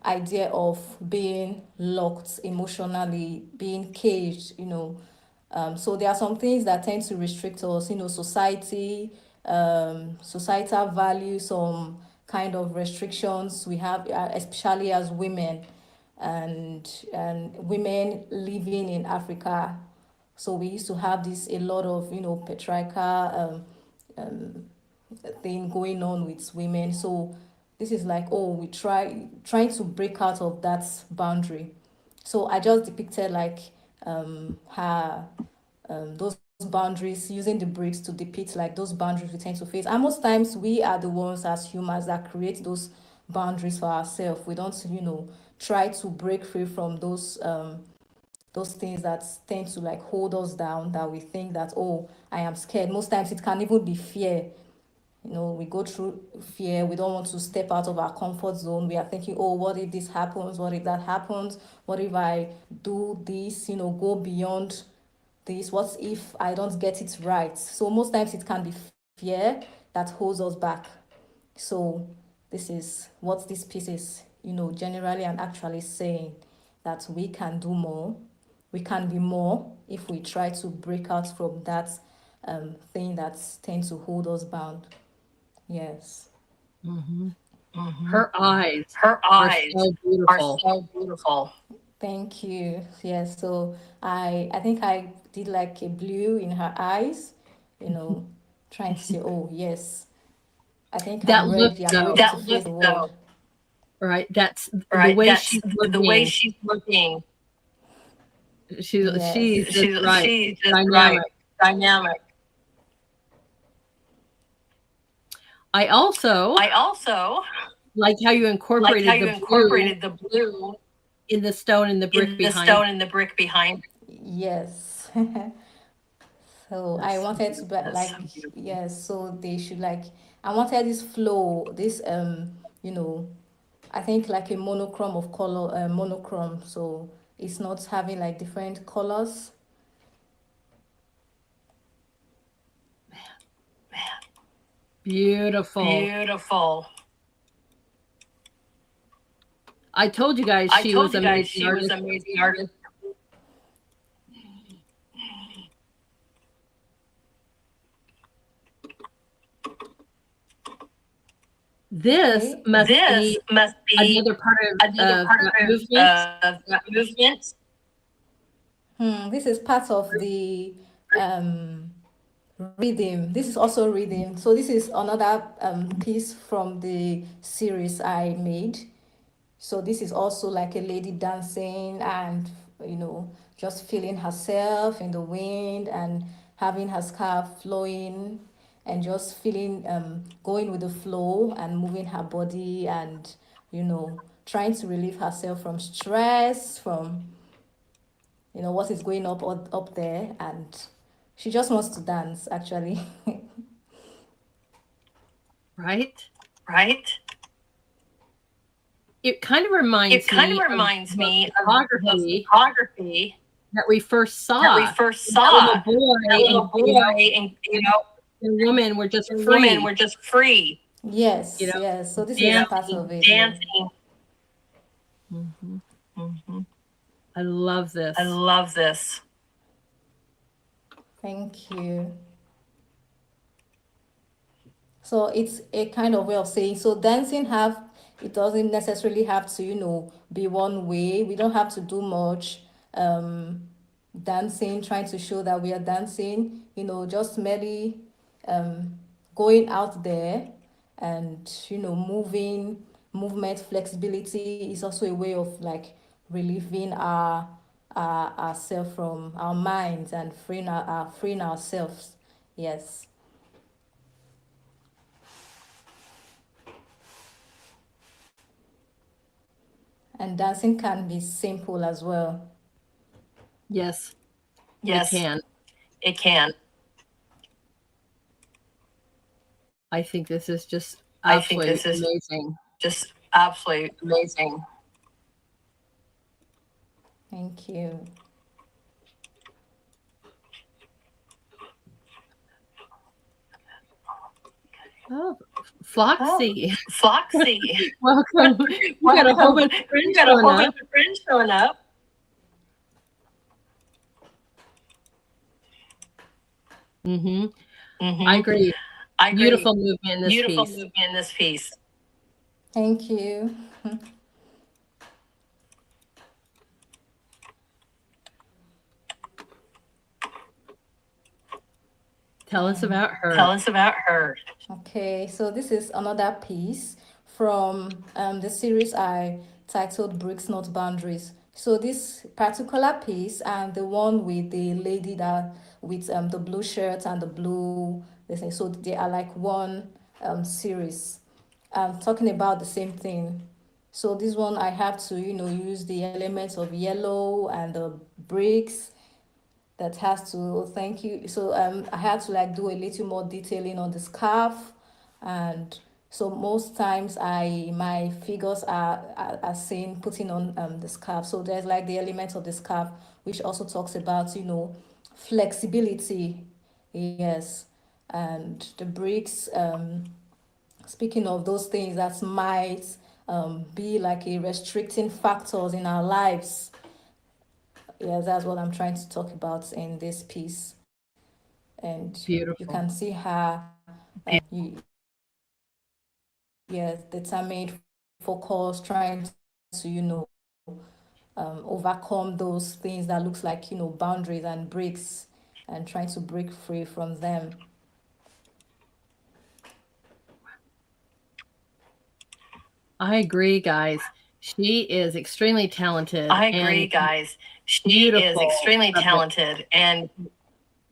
idea of being locked emotionally, being caged, so there are some things that tend to restrict us, society, societal values, some kind of restrictions we have, especially as women and women living in Africa. So we used to have this a lot of patriarchal thing going on with women. So this is like, oh, we trying to break out of that boundary. So I just depicted like her those boundaries, using the bricks to depict like those boundaries we tend to face. And most times we are the ones as humans that create those boundaries for ourselves. We don't, try to break free from those things that tend to like hold us down, that we think that, oh, I am scared. Most times it can even be fear. We go through fear. We don't want to step out of our comfort zone. We are thinking, oh, what if this happens? What if that happens? What if I do this? Go beyond this? What if I don't get it right? So most times it can be fear that holds us back. So this is what this piece is, generally and actually saying, that we can do more, we can be more if we try to break out from that thing that tends to hold us bound. Yes. Mhm. Mhm. Her eyes Her are eyes so are beautiful. so beautiful. Thank you. Yes. So I think I did like a blue in her eyes, you know, trying to say, oh yes, I think That I'm look, ready. I'm though, ready to That face look, the world. though, right? That's the right? way That's she's the way looking. she's looking. She's Yes. just right, She's just right, dynamic. dynamic. I also I also like how you like how incorporated you the blue incorporated the blue in the stone and the brick in the behind. stone and the brick behind. Yes. So I That's so wanted to be beautiful. That's like, so beautiful. yes, so they should like, I wanted this flow, this you know, I think like a monochrome of color, monochrome. So it's not having like different colors. Beautiful. Beautiful. I told you guys I she was told you an guys amazing she was artist. an amazing artist. This Okay. must This be must be another part another of part that movement. of that movement. This is part of the um rhythm. This is also rhythm. So this is another piece from the series I made. So this is also like a lady dancing and just feeling herself in the wind and having her scarf flowing and just feeling going with the flow and moving her body and trying to relieve herself from stress, from what is going up there, and she just wants to dance actually. Right? Right? It kind of It reminds kind of me of reminds the me of the photography photography that we first that we saw. first That little saw. That boy little and boy and the woman were just the women free, were just free, you Yes, know, yes. So this is part dancing. of it. Yeah. dancing. Mhm. Mhm. I love I this. love this. Thank you. So it's a kind of way of saying, so dancing have, it doesn't necessarily have to, be one way. We don't have to do much dancing, trying to show that we are dancing, just merely going out there and, moving, movement, flexibility is also a way of like relieving ourselves from our minds and freeing ourselves. Yes. And dancing can be simple as well. Yes, it Yes, can. it can. I think this is just I think absolutely this is amazing. just absolutely amazing. Thank you. Oh, Oh, Floxy, Floxy. welcome. You got a whole Welcome. bunch of You friends got a showing whole up. bunch of friends showing up. Hmm. I Mm-hmm. agree. I agree. Beautiful movement in this Beautiful piece. movement in this piece. Thank you. Tell us about Tell her. us about her. Okay, so this is another piece from the series I titled Bricks Not Boundaries. So this particular piece and the one with the lady that with the blue shirt and the blue this thing, so they are like one series talking about the same thing. So this one I have to use the elements of yellow and the bricks that has to thank you. So I had to like do a little more detailing on the scarf, and so most times my figures are seen putting on the scarf. So there's like the elements of the scarf which also talks about flexibility. Yes. And the bricks, speaking of those things that might be like a restricting factors in our lives. Yeah, that's what I'm trying to talk about in this piece. And you can Beautiful. see her, yes, determined, focused, trying to, overcome those things that looks like, boundaries and breaks, and trying to break free from them. I agree, guys. She is extremely talented I and agree, guys. She is beautiful extremely subject. talented and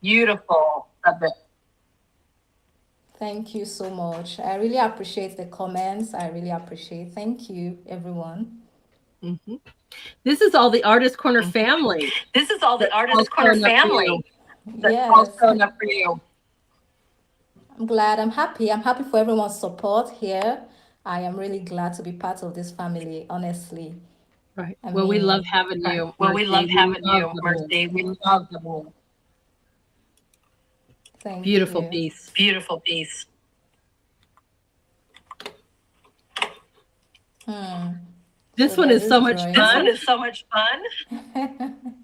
beautiful subject. Thank you so much. I really appreciate the comments. I really appreciate. Thank you, everyone. Mhm. This is all the Artist Corner family This is all the that's all Artist Corner showing up for you. family that's all Yes, showing up for you. I'm glad. I'm happy. I'm happy for everyone's support here. I am really glad to be part of this family, honestly. Right. I Well, we love mean, having Right. you, Well, we Mercy. love We having love you, having you. Mercy. We love having you. thank Beautiful you. piece. Beautiful piece. So This one there's is this so much This drawing. one fun. is so much fun.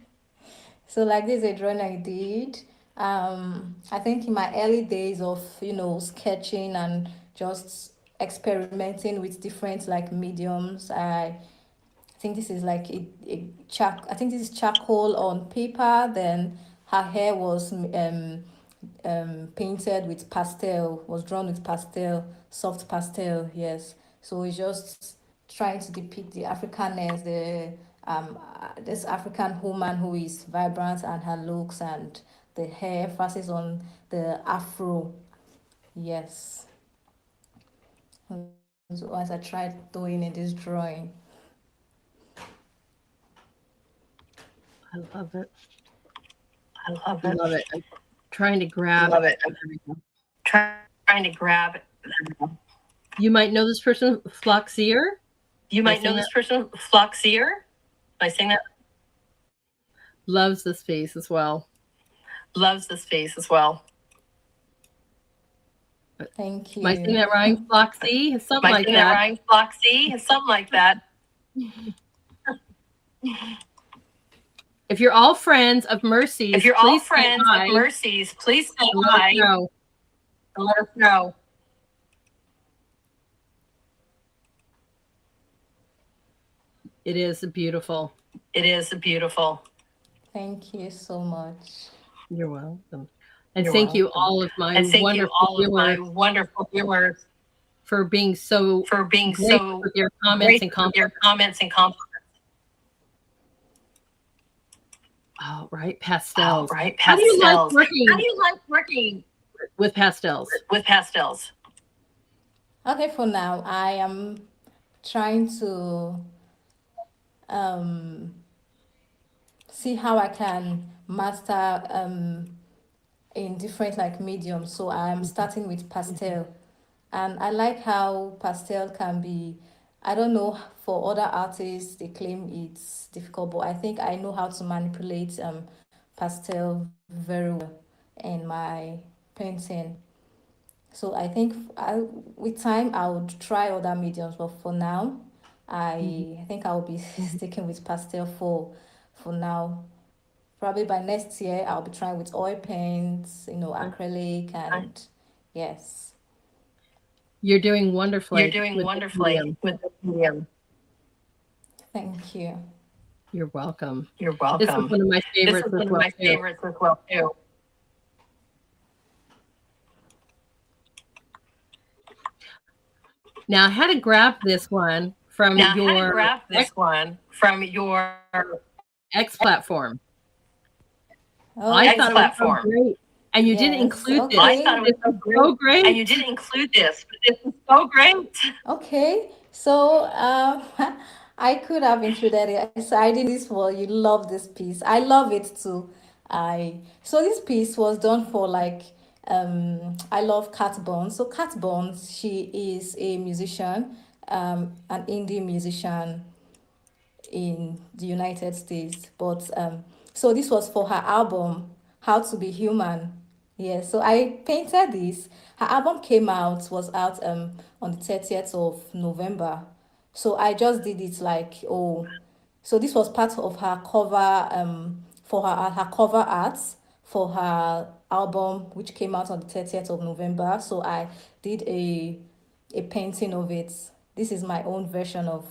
So like this is a drawing I did. I think in my early days of sketching and just experimenting with different like mediums, I think this is like I think this is charcoal on paper. Then her hair was painted with pastel, was drawn with pastel, soft pastel, yes. So it's just trying to depict the Africanness, this African woman who is vibrant and her looks and the hair emphasis on the afro, yes. So as I tried doing in this drawing. I love it. I love it. Love it. I'm trying to grab. Love it. I'm There we go. trying to grab. You might know this person, Floxier. You Am I might know saying this that? person, Floxier. Am I saying that? Loves this piece as well. Loves this face as well. Thank Am I saying you. that right? Floxy? Something Am I like saying that that. right? Floxy? Something like that. If you're all friends of Mercy's, If you're all please say friends hi of Mercy's, please say and let us hi know. and let us know. It is beautiful. It is beautiful. Thank you so much. You're welcome. And You're thank you, welcome. all of my And thank you, wonderful all of my viewers, wonderful viewers, for being so for being gracious so with your comments gracious and with your compliments. comments and compliments. Oh, right, Oh, pastels. right, How do you like pastels. How working do you like working with pastels? with pastels? Okay, for now, I am trying to um, see how I can master in different like mediums. So I'm starting with pastel, and I like how pastel can be. I don't know for other artists they claim it's difficult, but I think I know how to manipulate pastel very well in my painting. So I think with time I would try other mediums, but for now, Mhm. I think I will be sticking with pastel for now. Probably by next year I'll be trying with oil paints, acrylic, and yes. You're doing You're wonderfully doing with this wonderfully medium. with this medium. Thank you. You're welcome. You're This is welcome. one of my This favorites is as one of well, my too. favorites as well too. Now, I had to grab this one from Now I had to your grab this one from your X platform. I X thought it Okay. was so platform. great. And you didn't Yes. include this. I thought it Okay. was This so is great. so great. And you didn't include this, but this is so great. Okay. So I could have included it. So I did this for you. Love this piece. I love it too. I so this piece was done for like I love Kat Bones. So Kat Bones, she is a musician, an indie musician in the United States. But so this was for her album. How to Be Human. Yeah, so I painted this. Her album was out on the 30th of November. So I just did it like, oh, so this was part of her cover for her cover art for her album which came out on the 30th of November. So I did a painting of it. This is my own version of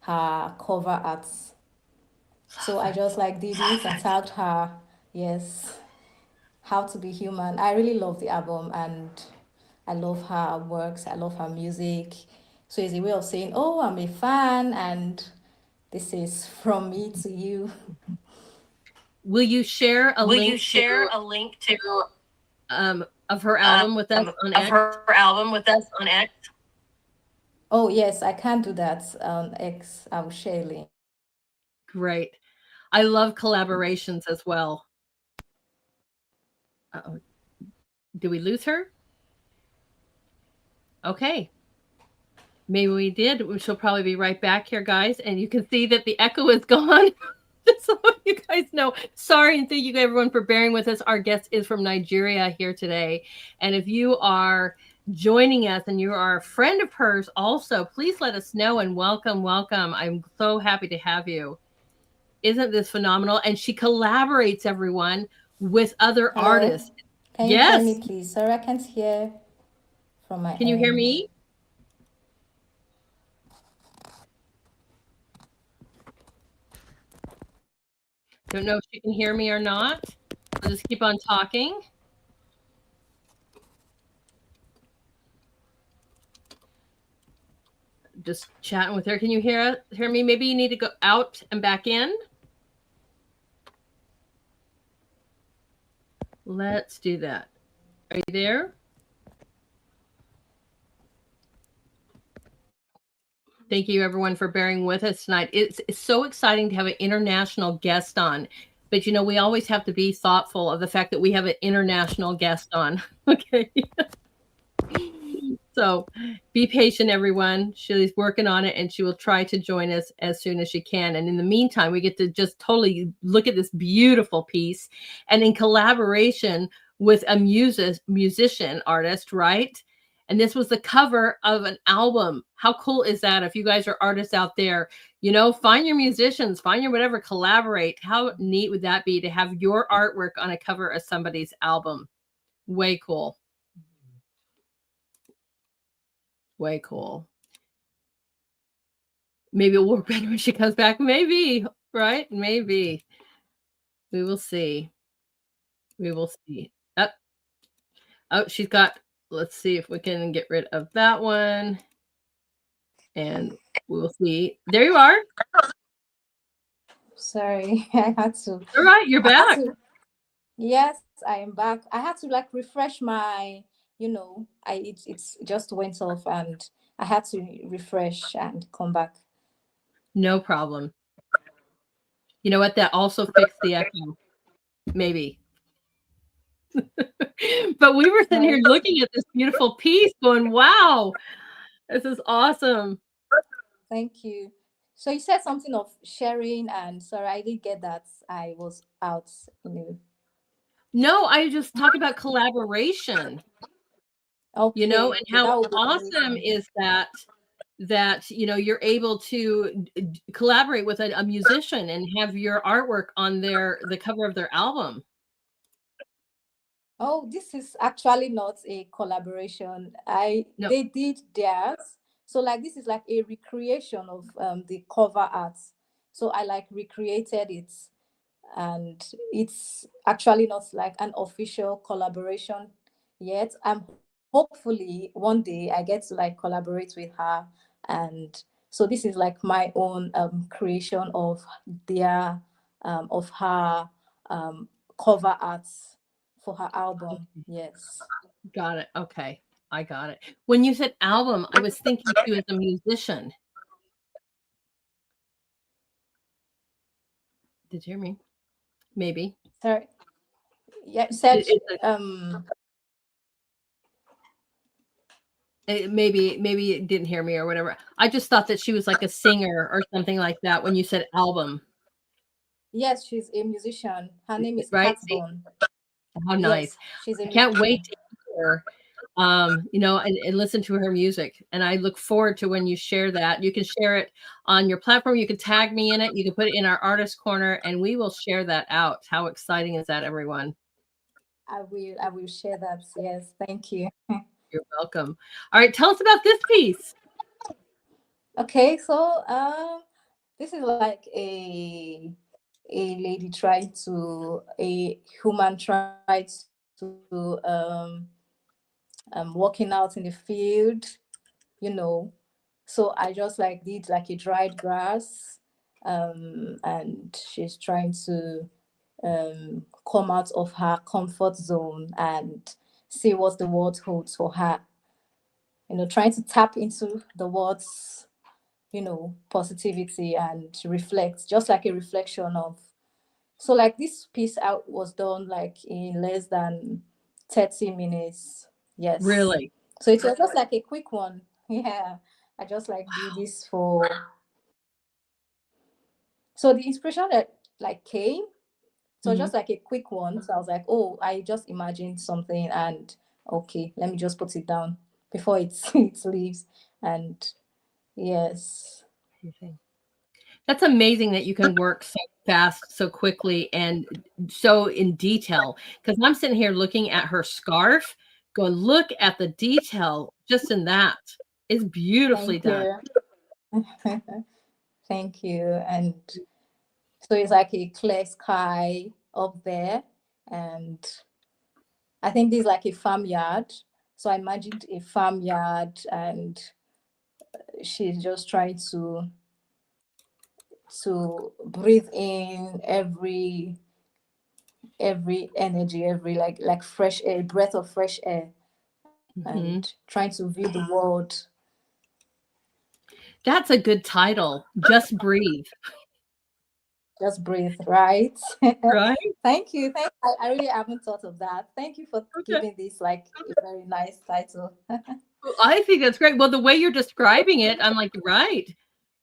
her cover art. So I just like did it and tagged her. Yes. How to Be Human. I really love the album and I love her works. I love her music. So it's a way of saying, oh, I'm a fan and this is from me to you. Will you share a Will you link share to a link to of her album with us on of X? her album with us on X? Oh, yes, I can do that on X. I will share a link. Great. I love collaborations as well. Uh-oh. Did we lose her? Okay. Maybe we did. She'll probably be right back here, guys. And you can see that the echo is gone. Just so you guys know. Sorry, and thank you everyone for bearing with us. Our guest is from Nigeria here today. And if you are joining us and you are a friend of hers also, please let us know and welcome. I'm so happy to have you. Isn't this phenomenal? And she collaborates, everyone, with other Hello? artists. Can you hear me, please? Sorry, I can't hear from my Can you hear end. me? Don't know if you can hear me or not. I'll just keep on talking. Just chatting with her. Can you hear me? Maybe you need to go out and back in. Let's do that. Are you there? Thank you, everyone, for bearing with us tonight. It's so exciting to have an international guest on. But, you know, we always have to be thoughtful of the fact that we have an international guest on. Okay. So be patient, everyone. She's working on it and she will try to join us as soon as she can. And in the meantime, we get to just totally look at this beautiful piece and in collaboration with a musician artist, right? And this was the cover of an album. How cool is that? If you guys are artists out there, you know, find your musicians, find your whatever, collaborate. How neat would that be to have your artwork on a cover of somebody's album? Way cool. Way cool. Maybe it'll work better when she comes back. Maybe, right? Maybe. We will see. We will see. Oh, she's got, let's see if we can get rid of that one. And we'll see. There you are. Sorry, I had to. All right, you're back. Yes, I am back. I had to like refresh my, it's just went off and I had to refresh and come back. No problem. You know what? That also fixed the echo. Maybe. But we were sitting here looking at this beautiful piece going, wow, this is awesome. Thank you. So you said something of sharing and sorry, I didn't get that. I was out, No, I just talk about collaboration. Okay. You know, and how That awesome is that you know you're able to collaborate with a musician and have your artwork on the cover of their album. Oh, this is actually not a collaboration. No. They did theirs. So like this is like a recreation of the cover art. So I like recreated it and it's actually not like an official collaboration yet. I'm hopefully one day I get to like collaborate with her and so this is like my own creation of their of her cover arts for her album. Yes. Got it. Okay. I got it. When you said album, I was thinking you as a musician. Did you hear me? Maybe. Sorry. Yeah, you said maybe you didn't hear me or whatever. I just thought that she was like a singer or something like that when you said album. yes, she's a musician. Her name is Right? Catbone. How nice. Yes, she's I a can't wait musician. to hear, and listen to her music. And I look forward to when you share that. You can share it on your platform. You can tag me in it. You can put it in our artist corner, and we will share that out. How exciting is that, everyone? I will share that. Yes, thank you. You're welcome. All right, tell us about this piece. Okay, so this is like a lady trying to a human trying to walking out in the field, you know. So I just like did like a dried grass, and she's trying to come out of her comfort zone and see what the world holds for her. Trying to tap into the world's positivity and reflect, just like a reflection of. So like this piece out was done like in less than 30 minutes. Yes. Really? So it was just like a quick one. Yeah. I just like do this for. So the inspiration that like came, so Mhm. just like a quick one. So I was like, oh, I just imagined something and okay, let me just put it down before it leaves. And yes. That's amazing that you can work so fast, so quickly, and so in detail. Because I'm sitting here looking at her scarf, going, look at the detail just in that. It's beautifully Thank done. you. Thank you. And so it's like a clear sky up there. And I think this is like a farmyard. So I imagined a farmyard and she's just trying to breathe in every energy, every like fresh air, breath of fresh air, Mhm. and trying to view the world. That's a good title. Just breathe. Just breathe, right? Right? Thank you. I really haven't thought of that. Thank you for Okay. giving this like a very nice title. Well, I think that's great. Well, the way you're describing it, I'm like, right.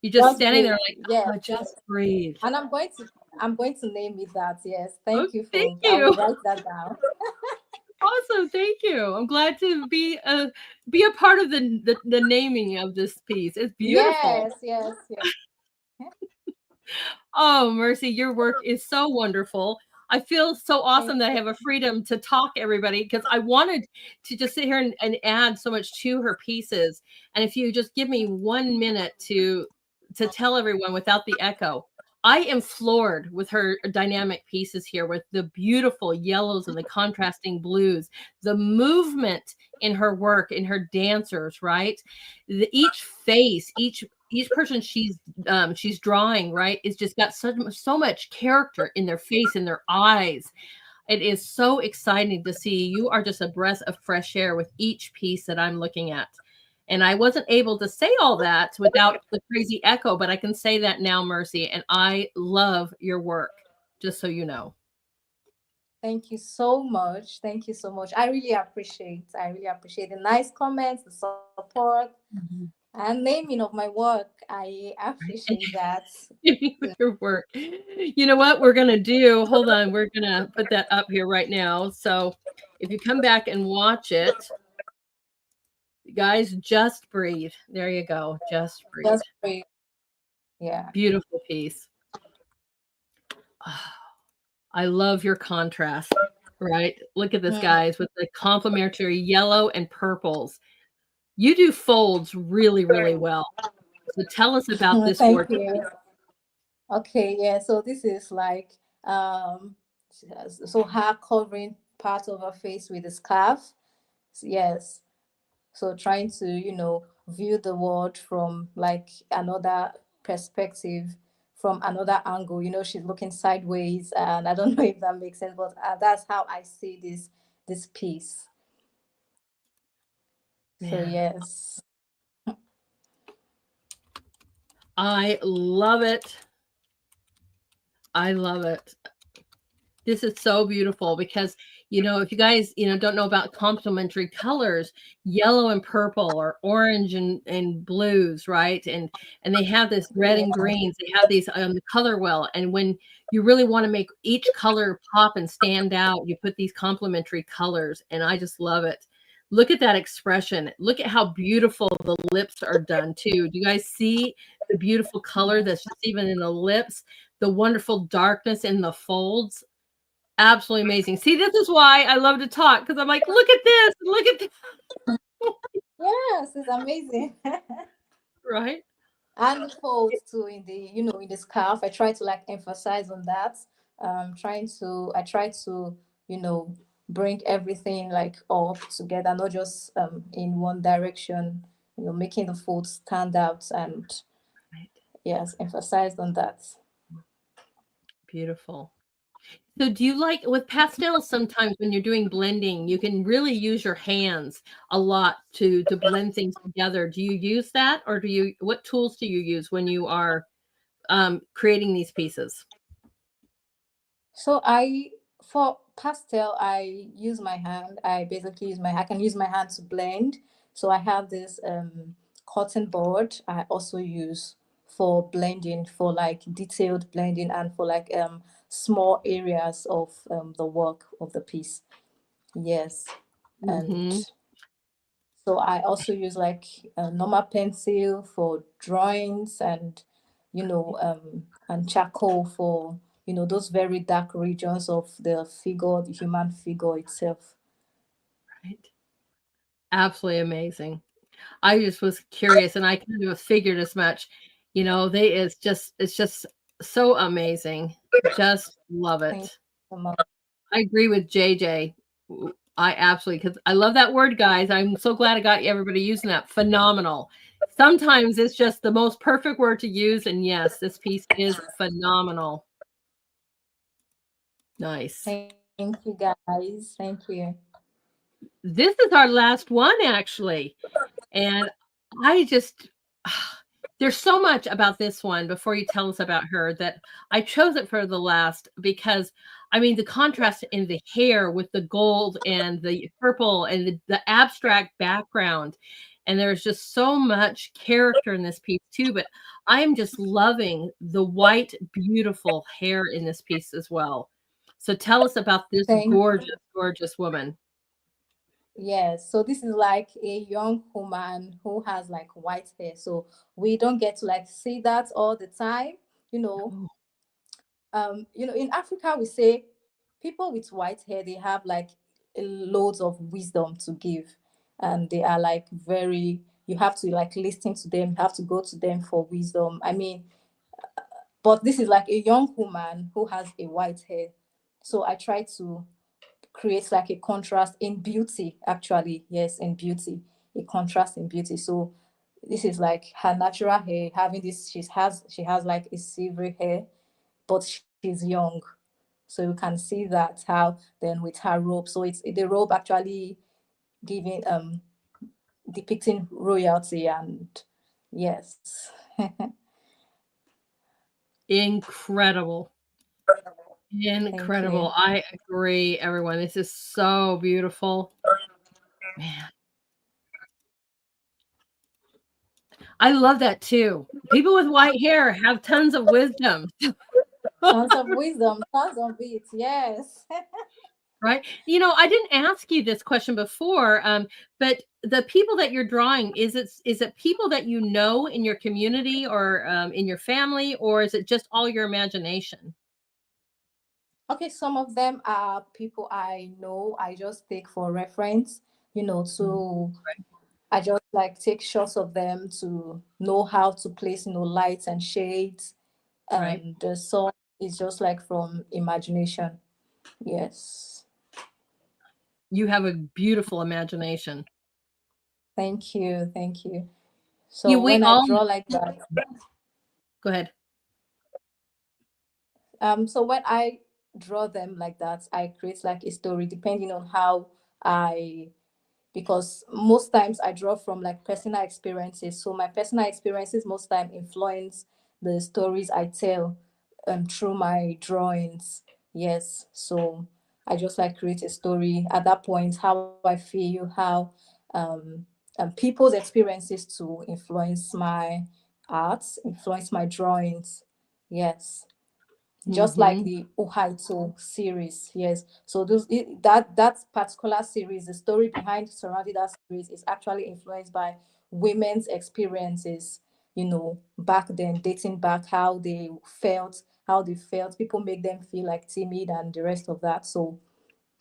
You're just Just standing there breathe. like, Yes, oh, just breathe. and I'm going to name it that. Yes. Oh, Thank you thank for I you. will write that down. Awesome. Thank you. I'm glad to be a part of the naming of this piece. It's beautiful. Yes, yes, yes. Oh, Mercy, your work is so wonderful. I feel so Thank awesome that I you. have a freedom to talk everybody because I wanted to just sit here and add so much to her pieces. And if you just give me 1 minute to tell everyone without the echo, I am floored with her dynamic pieces here with the beautiful yellows and the contrasting blues, the movement in her work, in her dancers, right? Each face, each person she's drawing, right, is just got so much character in their face, in their eyes. It is so exciting to see. You are just a breath of fresh air with each piece that I'm looking at. And I wasn't able to say all that without the crazy echo, but I can say that now, Mercy. And I love your work, just so you know. Thank you so much. Thank you so much. I really appreciate the nice comments, the support, Mhm. and naming of my work. I appreciate that. Your work. You know what we're gonna do? Hold on, we're gonna put that up here right now. So if you come back and watch it, guys, just breathe. There you go. Just breathe. Just great. Yeah. Beautiful piece. I love your contrast, right? Look at this, Mm. guys, with the complementary yellow and purples. You do folds really, really well. So tell us about this Thank gorgeous you. piece. Okay, yeah. So this is like so her covering part of her face with a scarf. Yes. So trying to, view the world from like another perspective, from another angle. She's looking sideways, and I don't know if that makes sense, but that's how I see this piece. So Man, yes. I love it. I love it. This is so beautiful because, if you guys, don't know about complementary colors, yellow and purple or orange and blues, right? And they have this red and Yeah. greens. They have these on the color wheel. And when you really want to make each color pop and stand out, you put these complementary colors. And I just love it. Look at that expression. Look at how beautiful the lips are done too. Do you guys see the beautiful color that's just even in the lips? The wonderful darkness in the folds. Absolutely amazing. See, this is why I love to talk, because I'm like, look at this, look at this. Yes, it's amazing. Right? And the folds too in the in the scarf. I try to like emphasize on that. I try to you know bring everything like up together, not just in one direction. Making the folds stand out and Right. yes, emphasized on that. Beautiful. So do you like with pastels, sometimes when you're doing blending, you can really use your hands a lot to blend things together. Do you use that, or what tools do you use when you are creating these pieces? So for pastel, I use my hand. I can use my hand to blend. So I have this cotton board I also use for blending, for like detailed blending and for like small areas of the work of the piece. Yes. And Hmm. so I also use like a normal pencil for drawings and charcoal for, those very dark regions of the figure, the human figure itself. Right. Absolutely amazing. I just was curious, and I kind of figured as much. It's just so amazing. Just love Thank it. you so much. I agree with JJ. I absolutely, because I love that word, guys. I'm so glad I got everybody using that. Phenomenal. Sometimes it's just the most perfect word to use, and yes, this piece is phenomenal. Nice. Thank you guys. Thank you. This is our last one, actually. And I just, there's so much about this one before you tell us about her that I chose it for the last because, I mean, the contrast in the hair with the gold and the purple and the abstract background. And there's just so much character in this piece too. But I'm just loving the white, beautiful hair in this piece as well. So tell us about this Thank gorgeous, gorgeous woman. Yes, so this is like a young woman who has like white hair. So we don't get to like see that all the time. You know, Oh, in Africa we say people with white hair they have like loads of wisdom to give, and they are like very. You have to like listen to them. You have to go to them for wisdom. I mean, but this is like a young woman who has a white hair. So I try to create like a contrast in beauty. Actually, yes, in beauty, a contrast in beauty. So this is like her natural hair having this. She has like a silvery hair, but she's young. So you can see that how then with her robe. So it's the robe actually giving depicting royalty and yes. incredible. Thank you. Incredible. I agree, everyone. This is so beautiful. Man, I love that too. People with white hair have tons of wisdom, Tons of wisdom, tons of it. Yes. right? I didn't ask you this question before, but the people that you're drawing, is it people that you know in your community or in your family, or is it just all your imagination? Okay, some of them are people I know. I just take for reference, Mm, to I just like take shots of them to know how to place, lights and shades. right. And the song is just like from imagination. Yes. You have a beautiful imagination. Thank you. Thank you. You So we when I all draw like that, go ahead. so when I draw them like that, I create like a story depending on how I because most times I draw from like personal experiences. So my personal experiences most time influence the stories I tell through my drawings. Yes, so I just like create a story at that point, how I feel, how um, people's experiences to influence my art, influence my drawings. Yes, just like Mm-hmm. the Ohaito series. Yes, so that particular series, the story behind surrounding that series is actually influenced by women's experiences. Back then, dating back, how they felt. People make them feel like timid and the rest of that. So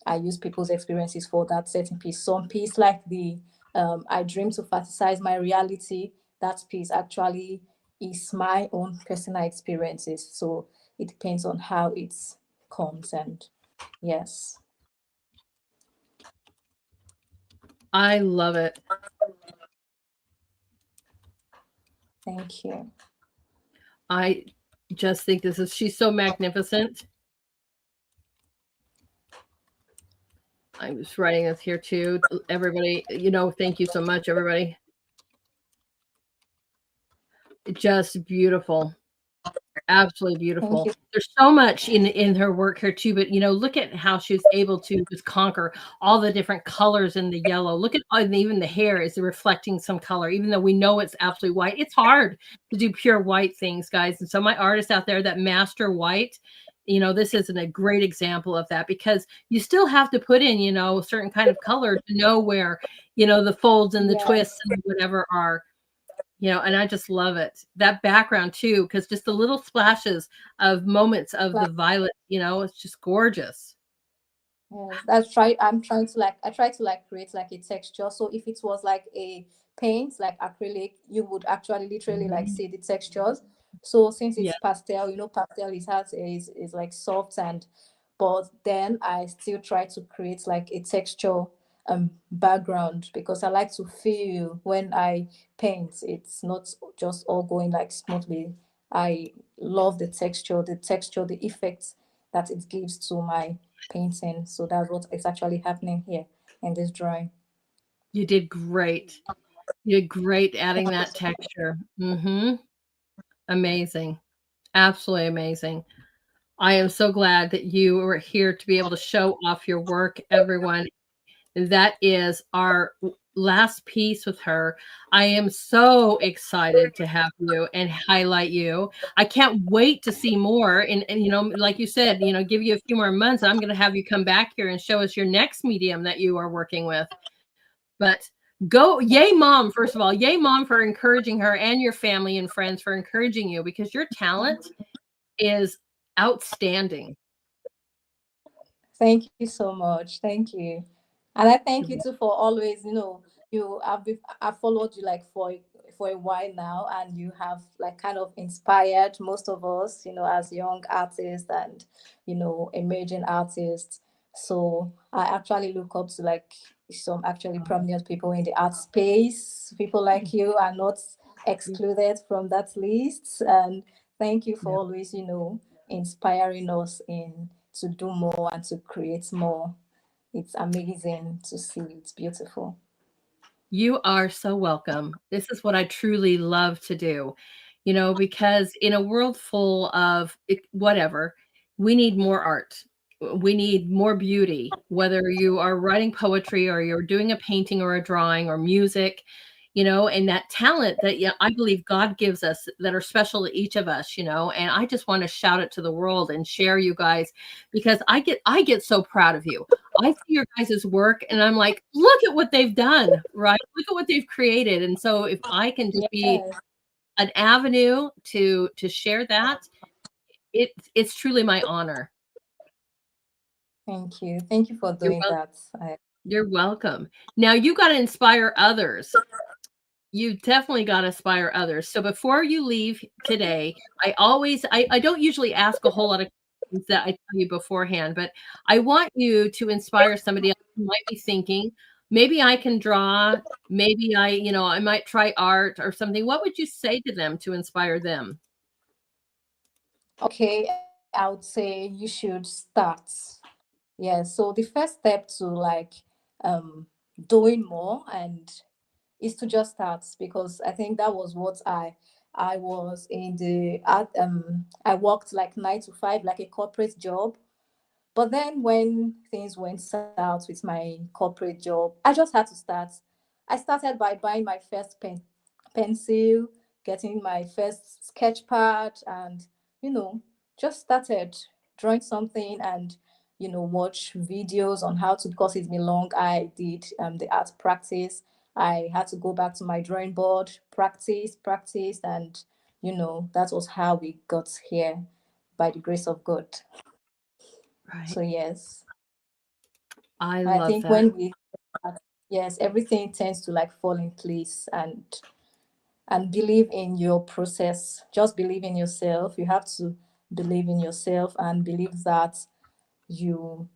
I use people's experiences for that certain piece. Some piece like the I dream to fantasize my reality. That piece actually is my own personal experiences. So it depends on how it comes. And yes, I love it. thank you. I just think she's so magnificent. I'm just writing this here too. Everybody, thank you so much, everybody. Just beautiful. Absolutely Thank beautiful. you. There's so much in her work here too, but look at how she was able to just conquer all the different colors in the yellow. Look at and even the hair is reflecting some color, even though we know it's absolutely white. It's hard to do pure white things, guys. And so my artists out there that master white, this isn't a great example of that because you still have to put in, a certain kind of color to know where, the folds and the twists Yes, and whatever are. And I just love it. That background too, because just the little splashes of moments of the violet, it's just gorgeous. yes, that's right. I try to like create like a texture. So if it was like a paint, like acrylic, you would actually literally like see the textures. So since Yeah. it's pastel, pastel is like soft, and but then I still try to create like a texture background, because I like to feel when I paint. It's not just all going like smoothly. I love the effects that it gives to my painting. So that's what is actually happening here in this drawing. You did great. You did great adding that texture. Amazing. Absolutely amazing. I am so glad that you were here to be able to show off your work, everyone. That is our last piece with her. I am so excited to have you and highlight you. I can't wait to see more. And like you said, give you a few more months. I'm going to have you come back here and show us your next medium that you are working with. But go, yay, mom, first of all, yay, mom, for encouraging her and your family and friends for encouraging you because your talent is outstanding. Thank you so much. Thank you. And I thank you too for always, I've followed you like for a while now, and you have like kind of inspired most of us, as young artists and emerging artists. So I actually look up to like some actually prominent people in the art space. People like you are not excluded from that list. And thank you for Yeah. always, inspiring us in to do more and to create more. It's amazing to see. It's beautiful. You are so welcome. This is what I truly love to do, because in a world full of whatever, we need more art. We need more beauty, whether you are writing poetry or you're doing a painting or a drawing or music, and that talent that I believe God gives us that are special to each of us, and I just want to shout it to the world and share you guys because I get so proud of you. I see your guys' work and I'm like, look at what they've done, right? Look at what they've created. And so if I can just be Yes, an avenue to share that, it's truly my honor. thank you. Thank you for You're doing welcome. that. You're welcome. Now you got to inspire others. You definitely got to inspire others. So before you leave today, I don't usually ask a whole lot of questions that I tell you beforehand, but I want you to inspire somebody else who might be thinking, maybe I can draw, maybe I might try art or something. What would you say to them to inspire them? Okay, I would say you should start. Yeah, so the first step to like um doing more and is to just start, because I think that was what I was in the art I worked like 9 to 5, like a corporate job. But then when things went south with my corporate job, I just had to start. I started by buying my first pencil, getting my first sketch pad, and just started drawing something and watch videos on how to, because it's been long. I did the art practice. I had to go back to my drawing board, practice, and that was how we got here by the grace of God. Right. So yes, I I love think that. when we start, yes, everything tends to like fall in place, and believe in your process. Just believe in yourself. You have to believe in yourself and believe that you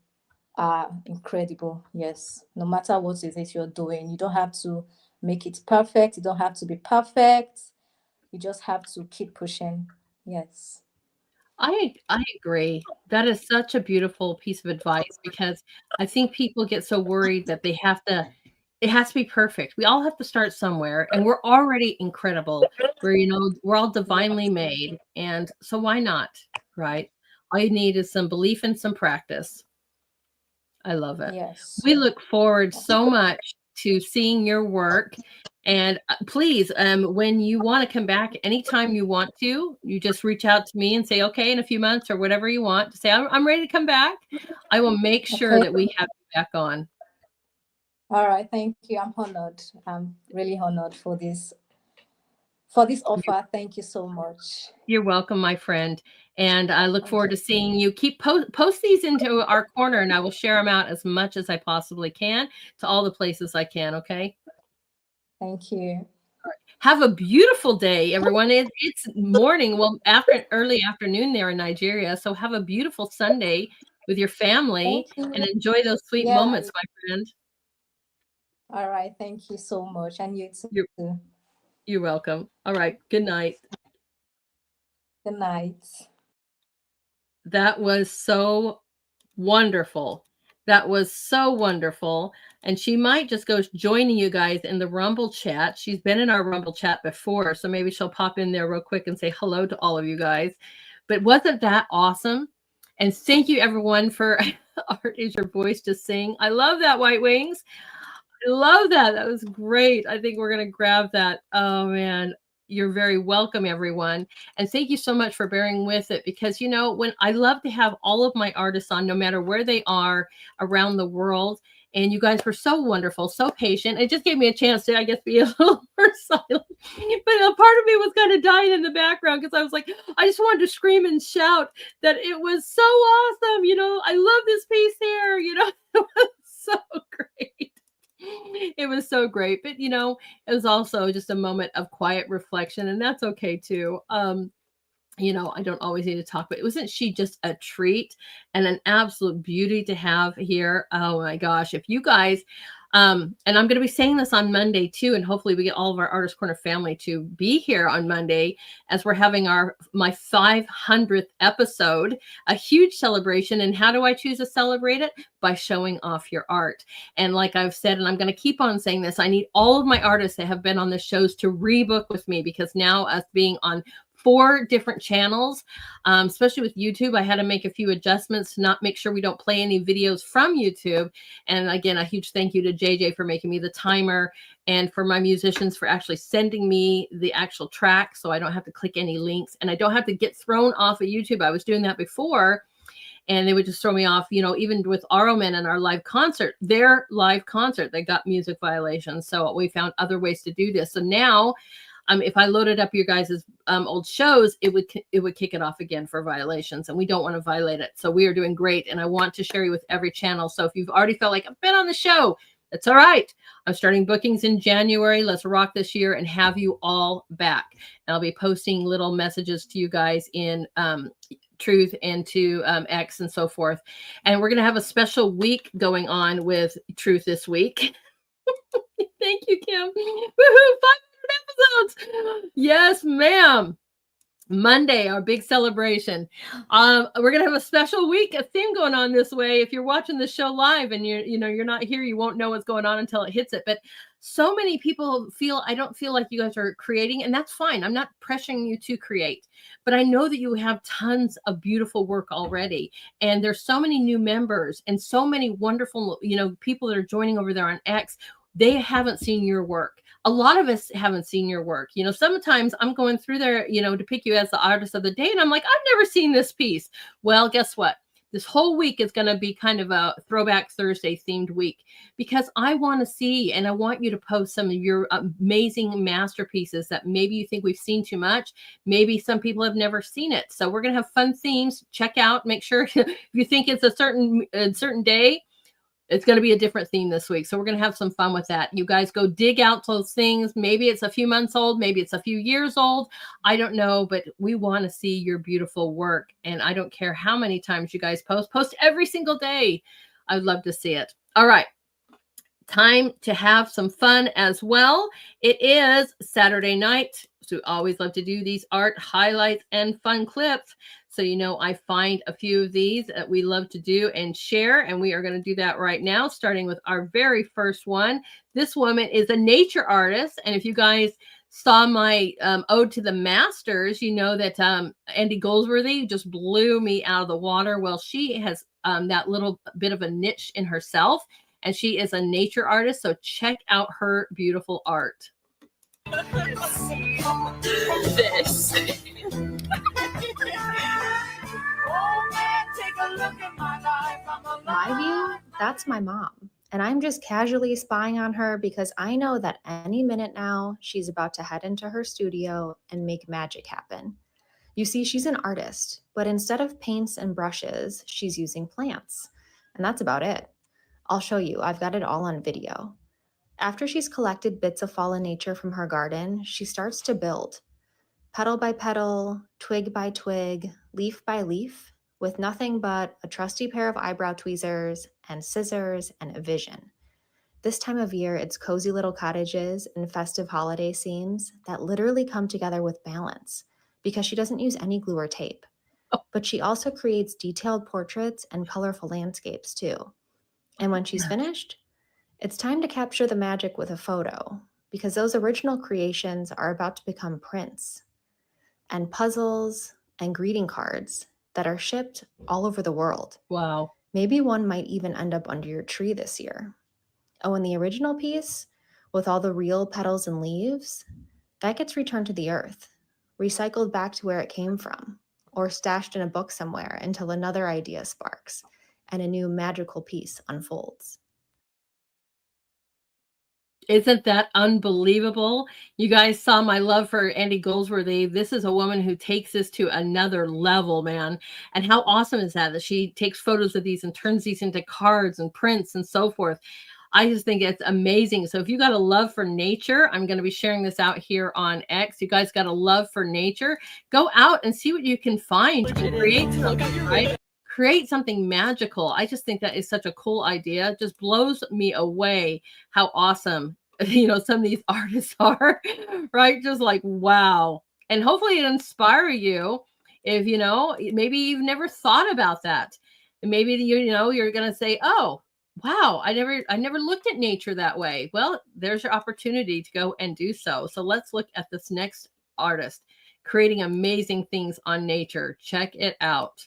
are incredible. Yes, no matter what it is you're doing, you don't have to make it perfect. You don't have to be perfect. You just have to keep pushing. Yes. I agree. That is such a beautiful piece of advice because I think people get so worried that it has to be perfect. We all have to start somewhere and we're already incredible. We're all divinely made. And so why not? Right? All you need is some belief and some practice. I love it. Yes. We look forward so much to seeing your work. And please, when you want to come back anytime you want to, you just reach out to me and say, okay, in a few months or whatever you want to say, I'm ready to come back. I will make sure Okay. that we have you back on. All right. Thank you. I'm honored. I'm really honored for this offer. Thank you so much. You're welcome, my friend. And I look forward to seeing you. Keep post these into our corner and I will share them out as much as I possibly can to all the places I can. Okay. Thank you. Have a beautiful day, everyone. It's morning, well, early afternoon there in Nigeria. So have a beautiful Sunday with your family Thank and you. enjoy those sweet Yeah. moments, my friend. All right. Thank you so much. And you You're, too. you're welcome. All right. Good night. Good night. That was so wonderful. That was so wonderful. And she might just go joining you guys in the Rumble chat. She's been in our Rumble chat before, so maybe she'll pop in there real quick and say hello to all of you guys. But wasn't that awesome? And thank you, everyone, for Art is your voice to sing. I love that, White Wings. I love that. That was great. I think we're going to grab that. Oh, man. You're very welcome, everyone. And thank you so much for bearing with it because, when I love to have all of my artists on, no matter where they are around the world. And you guys were so wonderful, so patient. It just gave me a chance to, I guess, be a little more silent. But a part of me was kind of dying in the background because I was like, I just wanted to scream and shout that it was so awesome. I love this piece here. It was so great. It was so great, but it was also just a moment of quiet reflection, and that's okay too. I don't always need to talk, but wasn't she just a treat and an absolute beauty to have here? Oh my gosh. If you guys, and I'm going to be saying this on Monday too, and hopefully we get all of our Artist Corner family to be here on Monday as we're having my 500th episode, a huge celebration. And how do I choose to celebrate it? By showing off your art. And like I've said, and I'm going to keep on saying this, I need all of my artists that have been on the shows to rebook with me because now us being on 4 different channels, especially with YouTube, I had to make a few adjustments to not make sure we don't play any videos from YouTube. And again, a huge thank you to JJ for making me the timer and for my musicians for actually sending me the actual track so I don't have to click any links and I don't have to get thrown off of YouTube. I was doing that before and they would just throw me off, even with Aroman and our their live concert, they got music violations. So we found other ways to do this. So now if I loaded up your guys' old shows, it would kick it off again for violations, and we don't want to violate it. So we are doing great, and I want to share you with every channel. So if you've already felt like I've been on the show, that's all right. I'm starting bookings in January. Let's rock this year and have you all back. And I'll be posting little messages to you guys in Truth and to X and so forth. And we're going to have a special week going on with Truth this week. Thank you, Kim. Woohoo! 500 episodes. Yes, ma'am. Monday, our big celebration. We're gonna have a special week, a theme going on this way. If you're watching the show live and you're not here, you won't know what's going on until it hits it. But so many people feel, I don't feel like you guys are creating, and that's fine. I'm not pressuring you to create, but I know that you have tons of beautiful work already. And there's so many new members and so many wonderful, people that are joining over there on X. They haven't seen your work. A lot of us haven't seen your work. Sometimes I'm going through there, to pick you as the artist of the day. And I'm like, I've never seen this piece. Well, guess what? This whole week is going to be kind of a Throwback Thursday themed week, because I want to see, and I want you to post some of your amazing masterpieces that maybe you think we've seen too much. Maybe some people have never seen it. So we're going to have fun themes. Check out, make sure if you think it's a certain day, it's going to be a different theme this week. So we're going to have some fun with that. You guys go dig out those things. Maybe it's a few months old. Maybe it's a few years old. I don't know, but we want to see your beautiful work. And I don't care how many times you guys post every single day. I'd love to see it. All right. Time to have some fun as well. It is Saturday night. So we always love to do these art highlights and fun clips. So, I find a few of these that we love to do and share. And we are going to do that right now, starting with our very first one. This woman is a nature artist. And if you guys saw my ode to the masters, you know that Andy Goldsworthy just blew me out of the water. Well, she has that little bit of a niche in herself. And she is a nature artist. So check out her beautiful art. This. My view, that's my mom. And I'm just casually spying on her because I know that any minute now she's about to head into her studio and make magic happen. You see, she's an artist, but instead of paints and brushes, she's using plants. And that's about it. I'll show you. I've got it all on video. After she's collected bits of fallen nature from her garden, she starts to build. Petal by petal, twig by twig, leaf by leaf, with nothing but a trusty pair of eyebrow tweezers and scissors and a vision. This time of year, it's cozy little cottages and festive holiday scenes that literally come together with balance because she doesn't use any glue or tape. But she also creates detailed portraits and colorful landscapes too. And when she's finished, it's time to capture the magic with a photo, because those original creations are about to become prints and puzzles and greeting cards that are shipped all over the world. Wow. Maybe one might even end up under your tree this year. Oh, and the original piece, with all the real petals and leaves, that gets returned to the earth, recycled back to where it came from, or stashed in a book somewhere until another idea sparks and a new magical piece unfolds. Isn't that unbelievable? You guys saw my love for Andy Goldsworthy. This is a woman who takes this to another level, man. And how awesome is that she takes photos of these and turns these into cards and prints and so forth. I just think it's amazing. So if you got a love for nature, I'm going to be sharing this out here on X. You guys got a love for nature, go out and see what you can find and create something, right? Create something magical. I just think that is such a cool idea. It just blows me away how awesome, some of these artists are, right? Just like, wow. And hopefully it inspire you if, maybe you've never thought about that. And maybe, you're going to say, oh, wow, I never looked at nature that way. Well, there's your opportunity to go and do so. So let's look at this next artist creating amazing things on nature. Check it out.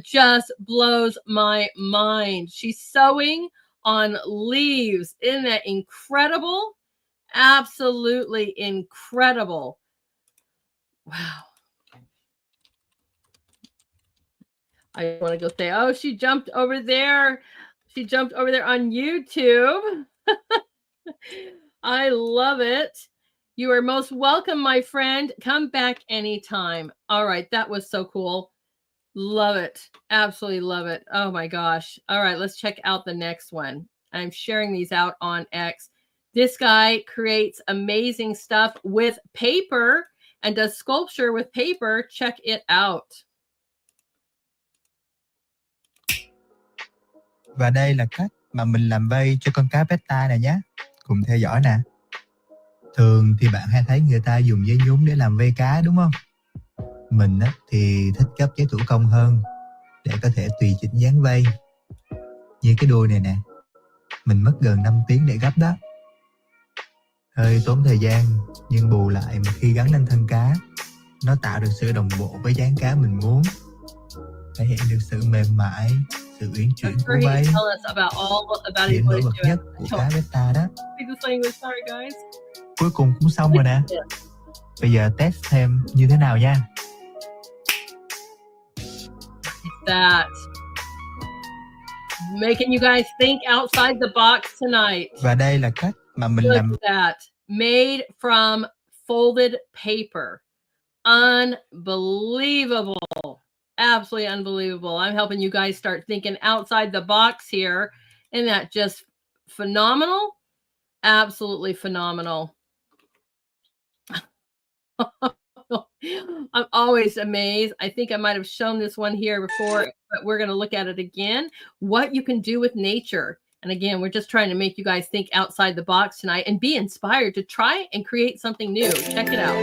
Just blows my mind. She's sewing on leaves. Isn't that incredible? Absolutely incredible. Wow. I want to go say, oh, she jumped over there. She jumped over there on YouTube. I love it. You are most welcome, my friend. Come back anytime. All right. That was so cool. Love it. Absolutely love it. Oh my gosh. All right. Let's check out the next one. I'm sharing these out on X. This guy creates amazing stuff with paper and does sculpture with paper. Check it out. Và đây là cách mà mình làm vây cho con cá beta này nhé. Cùng theo dõi nè. Thường thì bạn hay thấy người ta dùng giấy nhún để làm vây cá đúng không? Mình thì thích gấp giấy thủ công hơn để có thể tùy chỉnh dáng vây. Như cái đuôi này nè, mình mất gần 5 tiếng để gấp đó. Hơi tốn thời gian, nhưng bù lại mà khi gắn lên thân cá, nó tạo được sự đồng bộ với dáng cá mình muốn. Thể hiện được sự mềm mại, sự uyển chuyển của vây, điểm nổi bật nhất của cá beta đó. Cuối cùng cũng xong rồi nè. Bây giờ test thêm như thế nào nha. That making you guys think outside the box tonight. Và đây là cách mà mình Look làm. at that, made from folded paper. Unbelievable. Absolutely unbelievable. I'm helping you guys start thinking outside the box here. Isn't that just phenomenal? Absolutely phenomenal. I'm always amazed. I think I might have shown this one here before, but we're going to look at it again. What you can do with nature. And again, we're just trying to make you guys think outside the box tonight and be inspired to try and create something new. Check it out.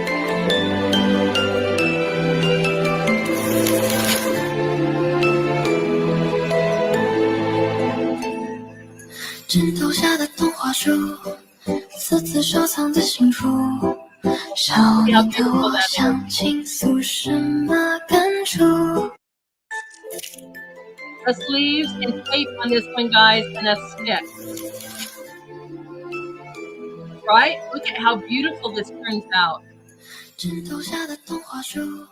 枝头下的童话书，私自收藏的幸福。少年的我想倾诉什么感触？ The sleeves and tape on this one, guys, and a stick. Right? Look at how beautiful this turns out. 枝头下的童话书。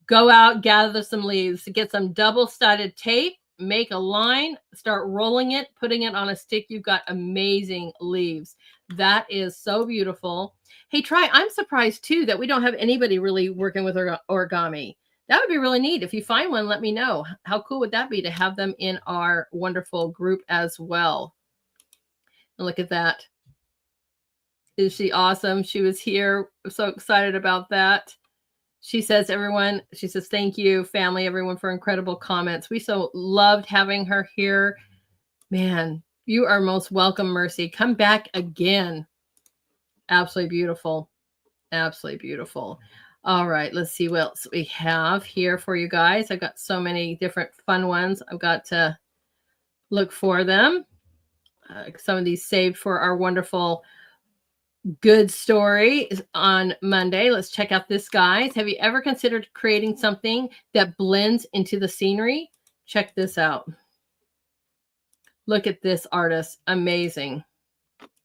Go out, gather some leaves, get some double-sided tape, make a line, start rolling it, putting it on a stick. You've got amazing leaves. That is so beautiful. Hey, I'm surprised too that we don't have anybody really working with origami. That would be really neat. If you find one, let me know. How cool would that be to have them in our wonderful group as well? And look at that. Is she awesome? She was here. I'm so excited about that. She says, thank you, family, everyone, for incredible comments. We so loved having her here. Man, you are most welcome, Mercy. Come back again. Absolutely beautiful. Absolutely beautiful. All right, let's see what else we have here for you guys. I've got so many different fun ones. I've got to look for them. Some of these saved for our wonderful good story on Monday. Let's check out this, guys. Have you ever considered creating something that blends into the scenery? Check this out. Look at this artist. Amazing.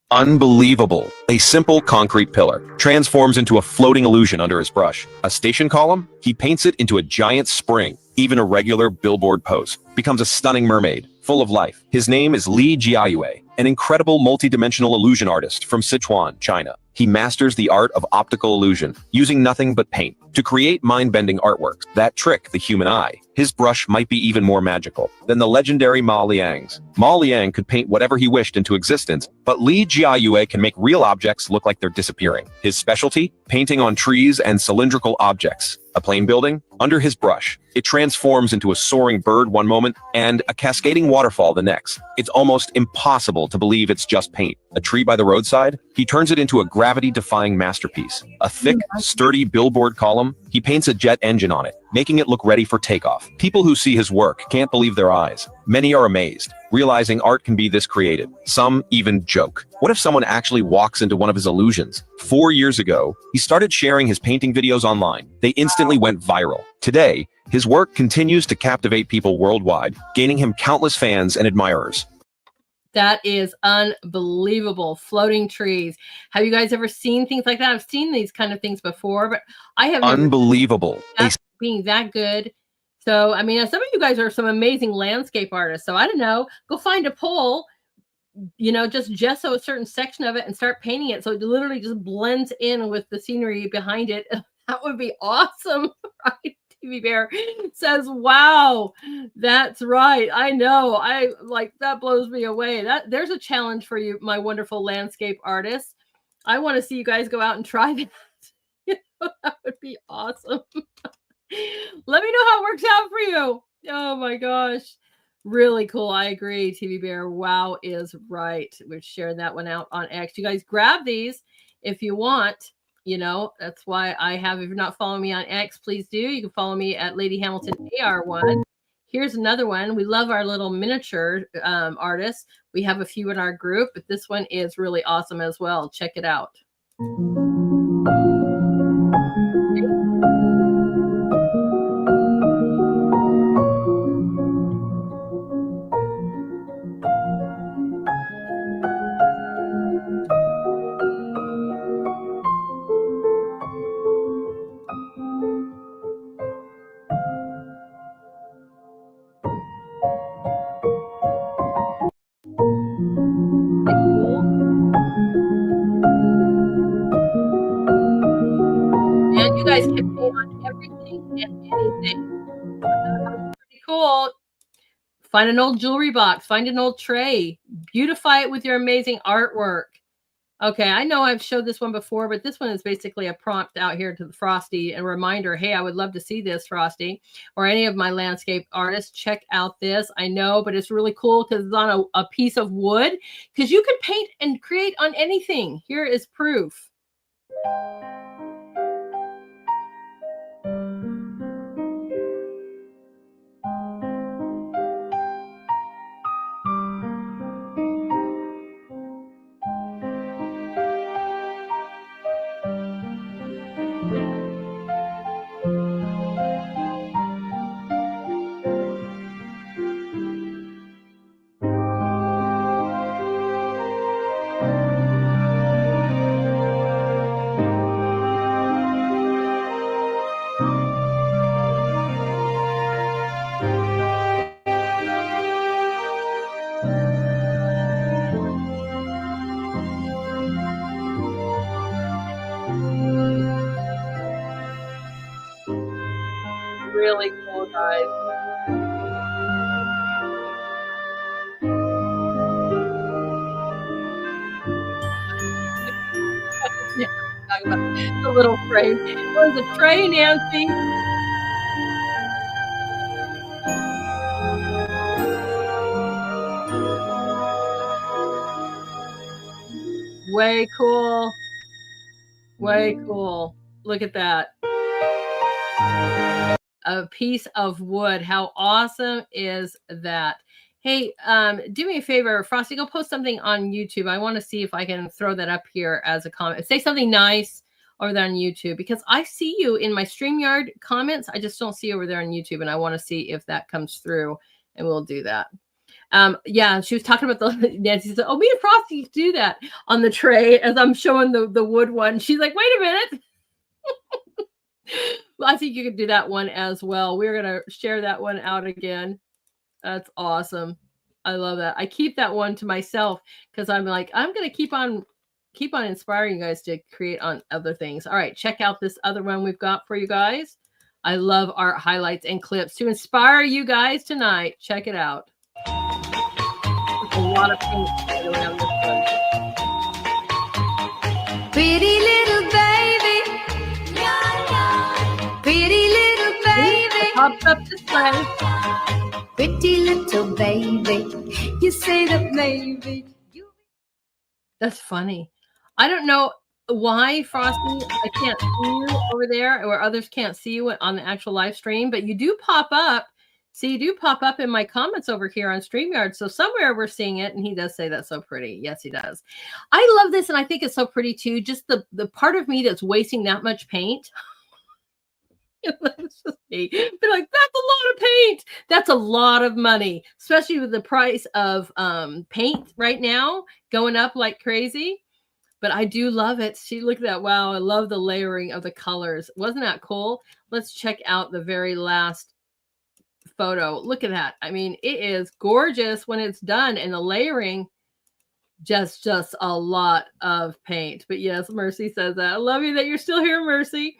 Unbelievable. A simple concrete pillar transforms into a floating illusion under his brush. A station column? He paints it into a giant spring. Even a regular billboard post becomes a stunning mermaid, full of life. His name is Li Jiayue, an incredible multi-dimensional illusion artist from Sichuan, China. He masters the art of optical illusion, using nothing but paint to create mind-bending artworks that trick the human eye. His brush might be even more magical than the legendary Ma Liang's. Ma Liang could paint whatever he wished into existence, but Li Jiayue can make real objects look like they're disappearing. His specialty? Painting on trees and cylindrical objects. A plain building? Under his brush, it transforms into a soaring bird one moment and a cascading waterfall the next. It's almost impossible to believe it's just paint. A tree by the roadside? He turns it into a gravity-defying masterpiece. A thick, sturdy billboard column? He paints a jet engine on it, making it look ready for takeoff. People who see his work can't believe their eyes. Many are amazed, realizing art can be this creative. Some even joke. What if someone actually walks into one of his illusions? 4 years ago, he started sharing his painting videos online. They instantly went viral. Today, his work continues to captivate people worldwide, gaining him countless fans and admirers. That is unbelievable. Floating trees. Have you guys ever seen things like that? I've seen these kind of things before, but I have never Unbelievable. being that good. So, I mean, some of you guys are some amazing landscape artists. So I don't know, go find a pole, just gesso a certain section of it and start painting it. So it literally just blends in with the scenery behind it. That would be awesome, right? TV Bear says, wow, that's right. I know. I like that blows me away. There's a challenge for you, my wonderful landscape artists. I want to see you guys go out and try that. That would be awesome. Let me know how it works out for you. Oh my gosh. Really cool. I agree, TV Bear. Wow is right. We're sharing that one out on X. You guys grab these if you want. You know, that's why I have, if you're not following me on X, please do. You can follow me at Lady Hamilton AR1. Here's another one. We love our little miniature artists. We have a few in our group, but this one is really awesome as well. Check it out. And you guys can paint on everything and anything. Pretty cool. Find an old jewelry box. Find an old tray. Beautify it with your amazing artwork. Okay, I know I've showed this one before, but this one is basically a prompt out here to the Frosty, a reminder, hey, I would love to see this, Frosty, or any of my landscape artists. Check out this. I know, but it's really cool because it's on a piece of wood, because you can paint and create on anything. Here is proof. Really cool, guys. Talk about the little frame. It was a tray, Nancy. Way cool. Way cool. Look at that. A piece of wood. How awesome is that? Hey, do me a favor, Frosty, go post something on YouTube. I want to see if I can throw that up here as a comment. Say something nice over there on YouTube, because I see you in my StreamYard comments. I just don't see over there on YouTube, and I want to see if that comes through, and we'll do that. Yeah, she was talking about the Nancy said, oh, me and Frosty do that on the tray as I'm showing the wood one. She's like, wait a minute. Well, I think you could do that one as well. We're going to share that one out again. That's awesome. I love that. I keep that one to myself because I'm like, I'm going to keep on inspiring you guys to create on other things. All right, check out this other one we've got for you guys. I love art highlights and clips to inspire you guys tonight. Check it out. There's a lot of paint around this one. Pretty little baby, pretty little baby, Pops up this way. pretty little baby. You say that maybe. That's funny. I don't know why, Frosty, I can't see you over there, or others can't see you on the actual live stream, but you do pop up. See, you do pop up in my comments over here on StreamYard. So somewhere we're seeing it, and he does say that's so pretty. Yes, he does. I love this, and I think it's so pretty too. Just the part of me that's wasting that much paint. It's just me. Be like, that's a lot of paint. That's a lot of money, especially with the price of paint right now going up like crazy. But I do love it. See, look at that. Wow, I love the layering of the colors. Wasn't that cool? Let's check out the very last photo. Look at that. I mean, it is gorgeous when it's done, and the layering. just a lot of paint. But yes, Mercy says that. I love you that you're still here, Mercy.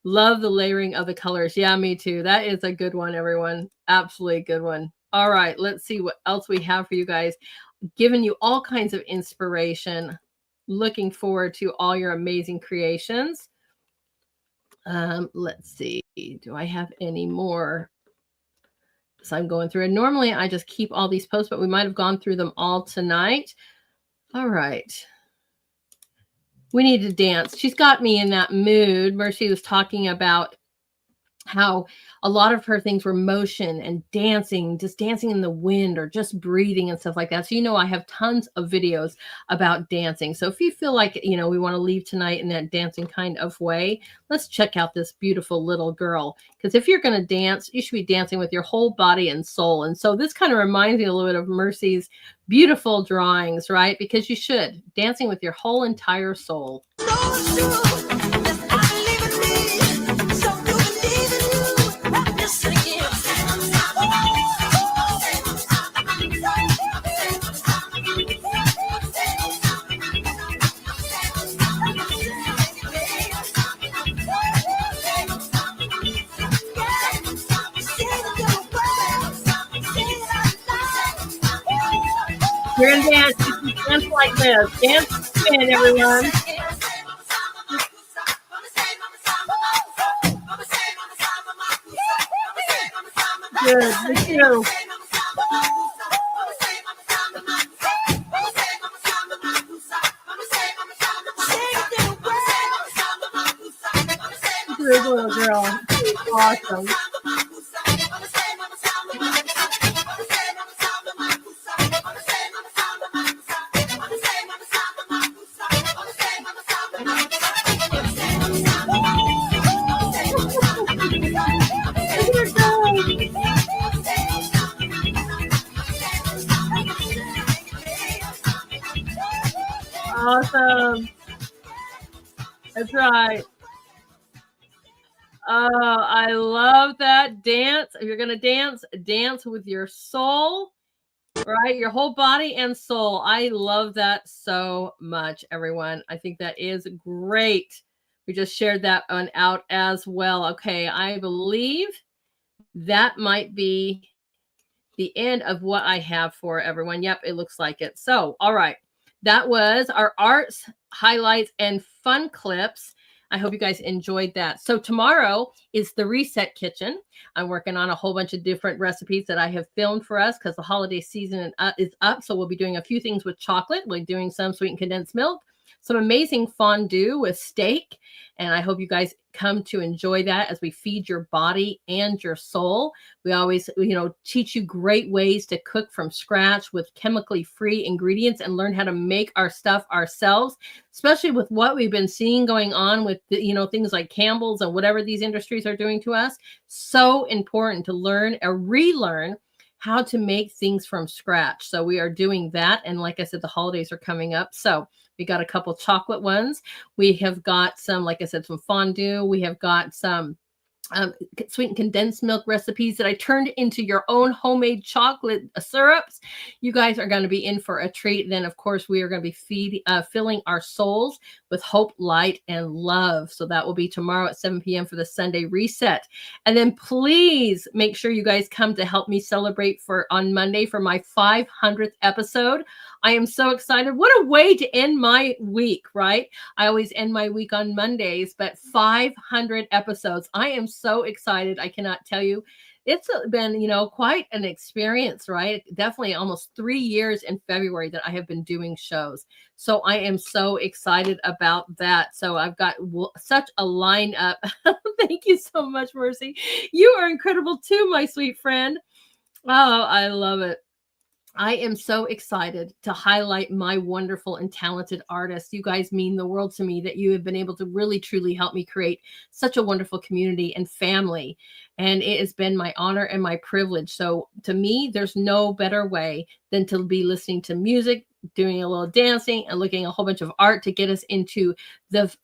Love the layering of the colors. Yeah, me too. That is a good one, everyone. Absolutely good one. All right, let's see what else we have for you guys. Giving you all kinds of inspiration. Looking forward to all your amazing creations. Let's see. Do I have any more? So I'm going through, and normally I just keep all these posts, but we might have gone through them all tonight. All right. We need to dance. She's got me in that mood where she was talking about how a lot of her things were motion and dancing, just dancing in the wind or just breathing and stuff like that. So, you know, I have tons of videos about dancing. So if you feel like, you know, we want to leave tonight in that dancing kind of way, let's check out this beautiful little girl. Because if you're going to dance, you should be dancing with your whole body and soul. And so this kind of reminds me a little bit of Mercy's beautiful drawings, right? Because you should, dancing with your whole entire soul. You're gonna dance. Dance like this. Dance spin, everyone. Good. Me too. Good little girl. Awesome. Awesome. That's right. Oh, I love that. Dance. If you're going to dance, dance with your soul, right? Your whole body and soul. I love that so much, everyone. I think that is great. We just shared that one out as well. Okay, I believe that might be the end of what I have for everyone. Yep, it looks like it. So, all right. That was our arts, highlights, and fun clips. I hope you guys enjoyed that. So tomorrow is the Reset Kitchen. I'm working on a whole bunch of different recipes that I have filmed for us because the holiday season is up. So we'll be doing a few things with chocolate. We're doing some sweetened condensed milk, some amazing fondue with steak. And I hope you guys come to enjoy that as we feed your body and your soul. We always, teach you great ways to cook from scratch with chemically free ingredients and learn how to make our stuff ourselves, especially with what we've been seeing going on with, things like Campbell's and whatever these industries are doing to us. So important to learn or relearn how to make things from scratch. So we are doing that. And like I said, the holidays are coming up. So we got a couple chocolate ones. We have got some, like I said, some fondue. We have got some sweetened condensed milk recipes that I turned into your own homemade chocolate syrups. You guys are going to be in for a treat. Then, of course, we are going to be filling our souls with hope, light, and love. So that will be tomorrow at 7 p.m. for the Sunday reset. And then please make sure you guys come to help me celebrate on Monday for my 500th episode. I am so excited. What a way to end my week, right? I always end my week on Mondays, but 500 episodes. I am so excited. I cannot tell you. It's been, quite an experience, right? Definitely almost 3 years in February that I have been doing shows. So I am so excited about that. So I've got such a lineup. Thank you so much, Mercy. You are incredible too, my sweet friend. Oh, I love it. I am so excited to highlight my wonderful and talented artists. You guys mean the world to me that you have been able to really, truly help me create such a wonderful community and family. And it has been my honor and my privilege. So to me, there's no better way than to be listening to music, doing a little dancing, and looking at a whole bunch of art to get us into the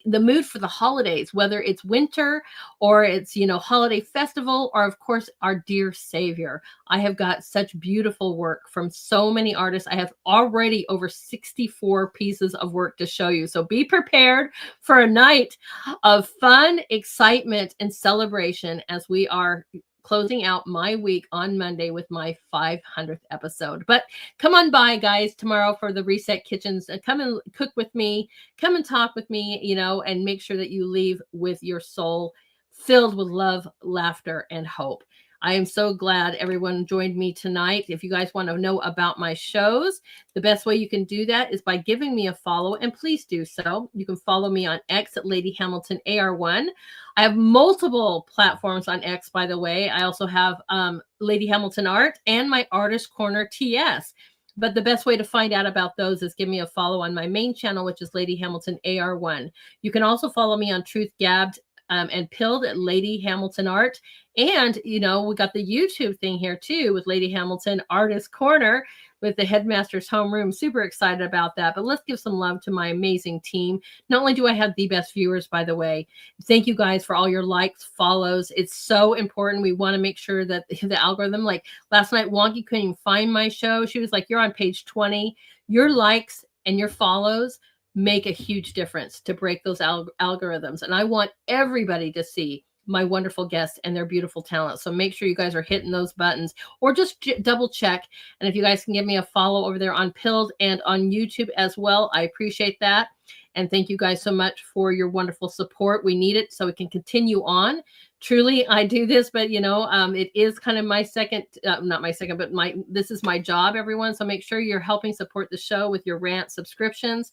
the mood for the holidays, whether it's winter or it's, holiday festival, or of course our dear Savior. I have got such beautiful work from so many artists. I have already over 64 pieces of work to show you. So be prepared for a night of fun, excitement, and celebration as we are closing out my week on Monday with my 500th episode. But come on by, guys, tomorrow for the Reset Kitchens. Come and cook with me. Come and talk with me, and make sure that you leave with your soul filled with love, laughter, and hope. I am so glad everyone joined me tonight. If you guys want to know about my shows, the best way you can do that is by giving me a follow, and please do so. You can follow me on X at Lady Hamilton AR1. I have multiple platforms on X, by the way. I also have Lady Hamilton Art and my Artist Corner TS. But the best way to find out about those is give me a follow on my main channel, which is Lady Hamilton AR1. You can also follow me on Truth Gabbed and Pilled at Lady Hamilton Art. And, we got the YouTube thing here too with Lady Hamilton Artist Corner with the Headmaster's Homeroom. Super excited about that. But let's give some love to my amazing team. Not only do I have the best viewers, by the way, thank you guys for all your likes, follows. It's so important. We want to make sure that the algorithm, like last night, Wonky couldn't even find my show. She was like, you're on page 20. Your likes and your follows make a huge difference to break those algorithms. And I want everybody to see my wonderful guests and their beautiful talent. So make sure you guys are hitting those buttons, or just double check. And if you guys can give me a follow over there on Pilled and on YouTube as well, I appreciate that. And thank you guys so much for your wonderful support. We need it so we can continue on. Truly, I do this, but it is kind of my second, not my second, but this is my job, everyone. So make sure you're helping support the show with your rant subscriptions,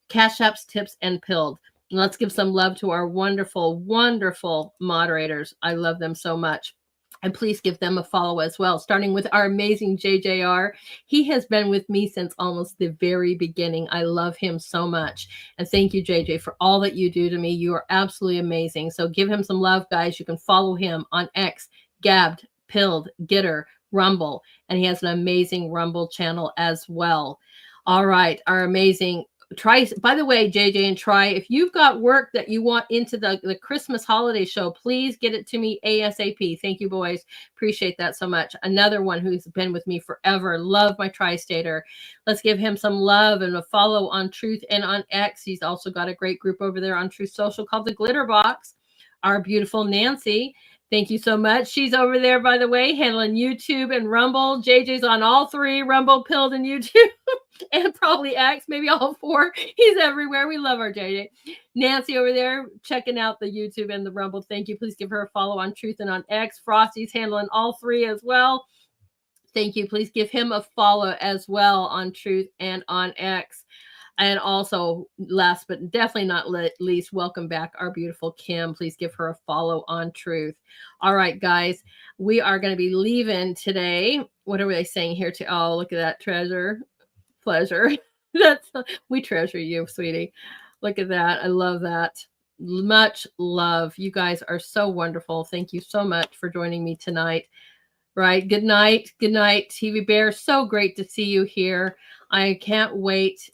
Cash Apps, tips, and Pilled. And let's give some love to our wonderful, wonderful moderators. I love them so much. And please give them a follow as well, starting with our amazing JJR. He has been with me since almost the very beginning. I love him so much. And thank you, JJ, for all that you do to me. You are absolutely amazing. So give him some love, guys. You can follow him on X, Gabbed, Pilled, Gitter, Rumble. And he has an amazing Rumble channel as well. All right, our amazing Try, by the way, JJ and Try, if you've got work that you want into the Christmas holiday show, please get it to me ASAP. Thank you, boys. Appreciate that so much. Another one who's been with me forever. Love my Tri-Stater. Let's give him some love and a follow on Truth and on X. He's also got a great group over there on Truth Social called the Glitter Box. Our beautiful Nancy. Thank you so much. She's over there, by the way, handling YouTube and Rumble. JJ's on all three, Rumble, Pilled, and YouTube, and probably X, maybe all four. He's everywhere. We love our JJ. Nancy over there checking out the YouTube and the Rumble. Thank you. Please give her a follow on Truth and on X. Frosty's handling all three as well. Thank you. Please give him a follow as well on Truth and on X. And also, last but definitely not least, welcome back our beautiful Kim. Please give her a follow on Truth. All right, guys, we are going to be leaving today. What are they saying here? Oh, look at that pleasure. We treasure you, sweetie. Look at that. I love that. Much love. You guys are so wonderful. Thank you so much for joining me tonight. Right. Good night. Good night, TV Bear. So great to see you here. I can't wait.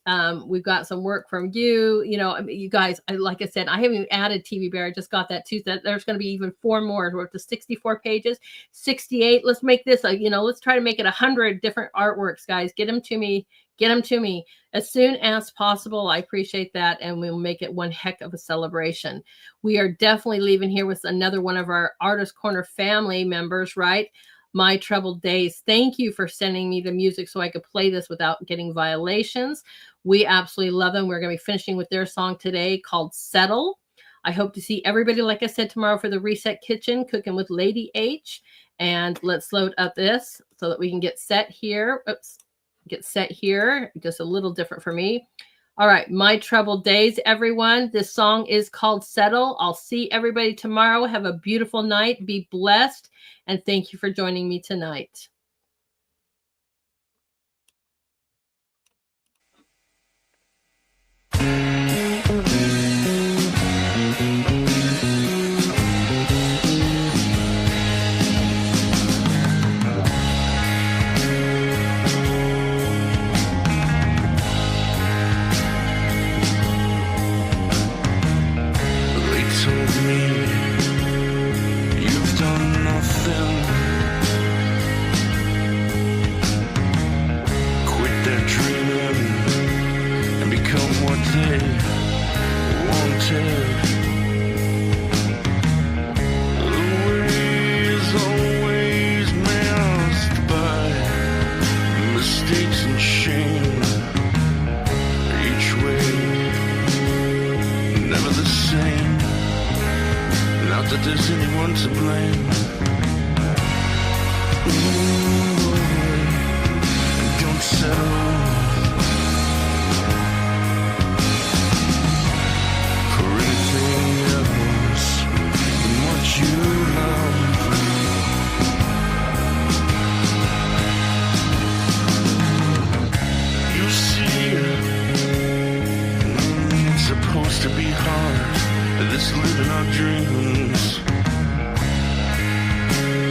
We've got some work from you. You guys, like I said, I haven't even added TV Bear. I just got that too. There's going to be even 4 more. We're up to 64 pages, 68. Let's make this, let's try to make it 100 different artworks, guys. Get them to me. Get them to me as soon as possible. I appreciate that. And we'll make it one heck of a celebration. We are definitely leaving here with another one of our Artist Corner family members, right? My Troubled Days. Thank you for sending me the music so I could play this without getting violations. We absolutely love them. We're going to be finishing with their song today called Settle. I hope to see everybody, like I said, tomorrow for the Reset Kitchen, cooking with Lady H. And let's load up this so that we can get set here. Oops, get set here. Just a little different for me. All right, My Troubled Days, everyone. This song is called Settle. I'll see everybody tomorrow. Have a beautiful night. Be blessed. And thank you for joining me tonight. day wanted. The way is always masked by mistakes and shame. Each way, never the same. Not that there's anyone to blame. Ooh, don't settle for anything else than what you love. You see, it's supposed to be hard, this living our dreams.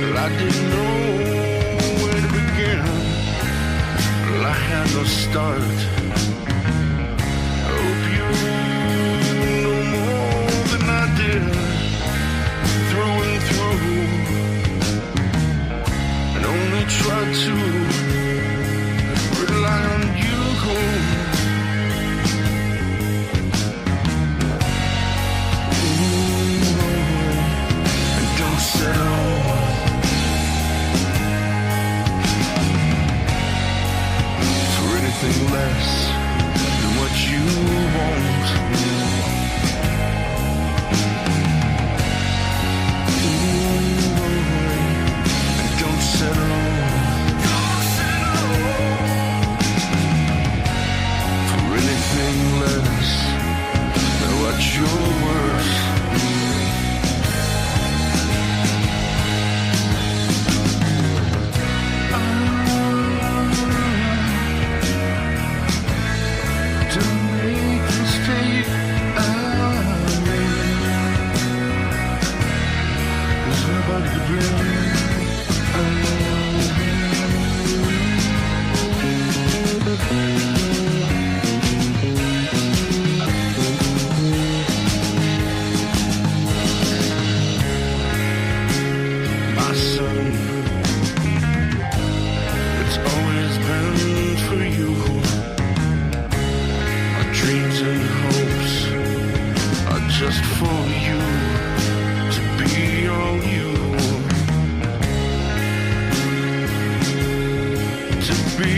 But I didn't know where to begin. Well, I had no start. I hope you know more than I did, through and through, and only try to rely on you. For anything less than what you want. And don't settle for anything less than what you're worth. Just for you to be all you, to be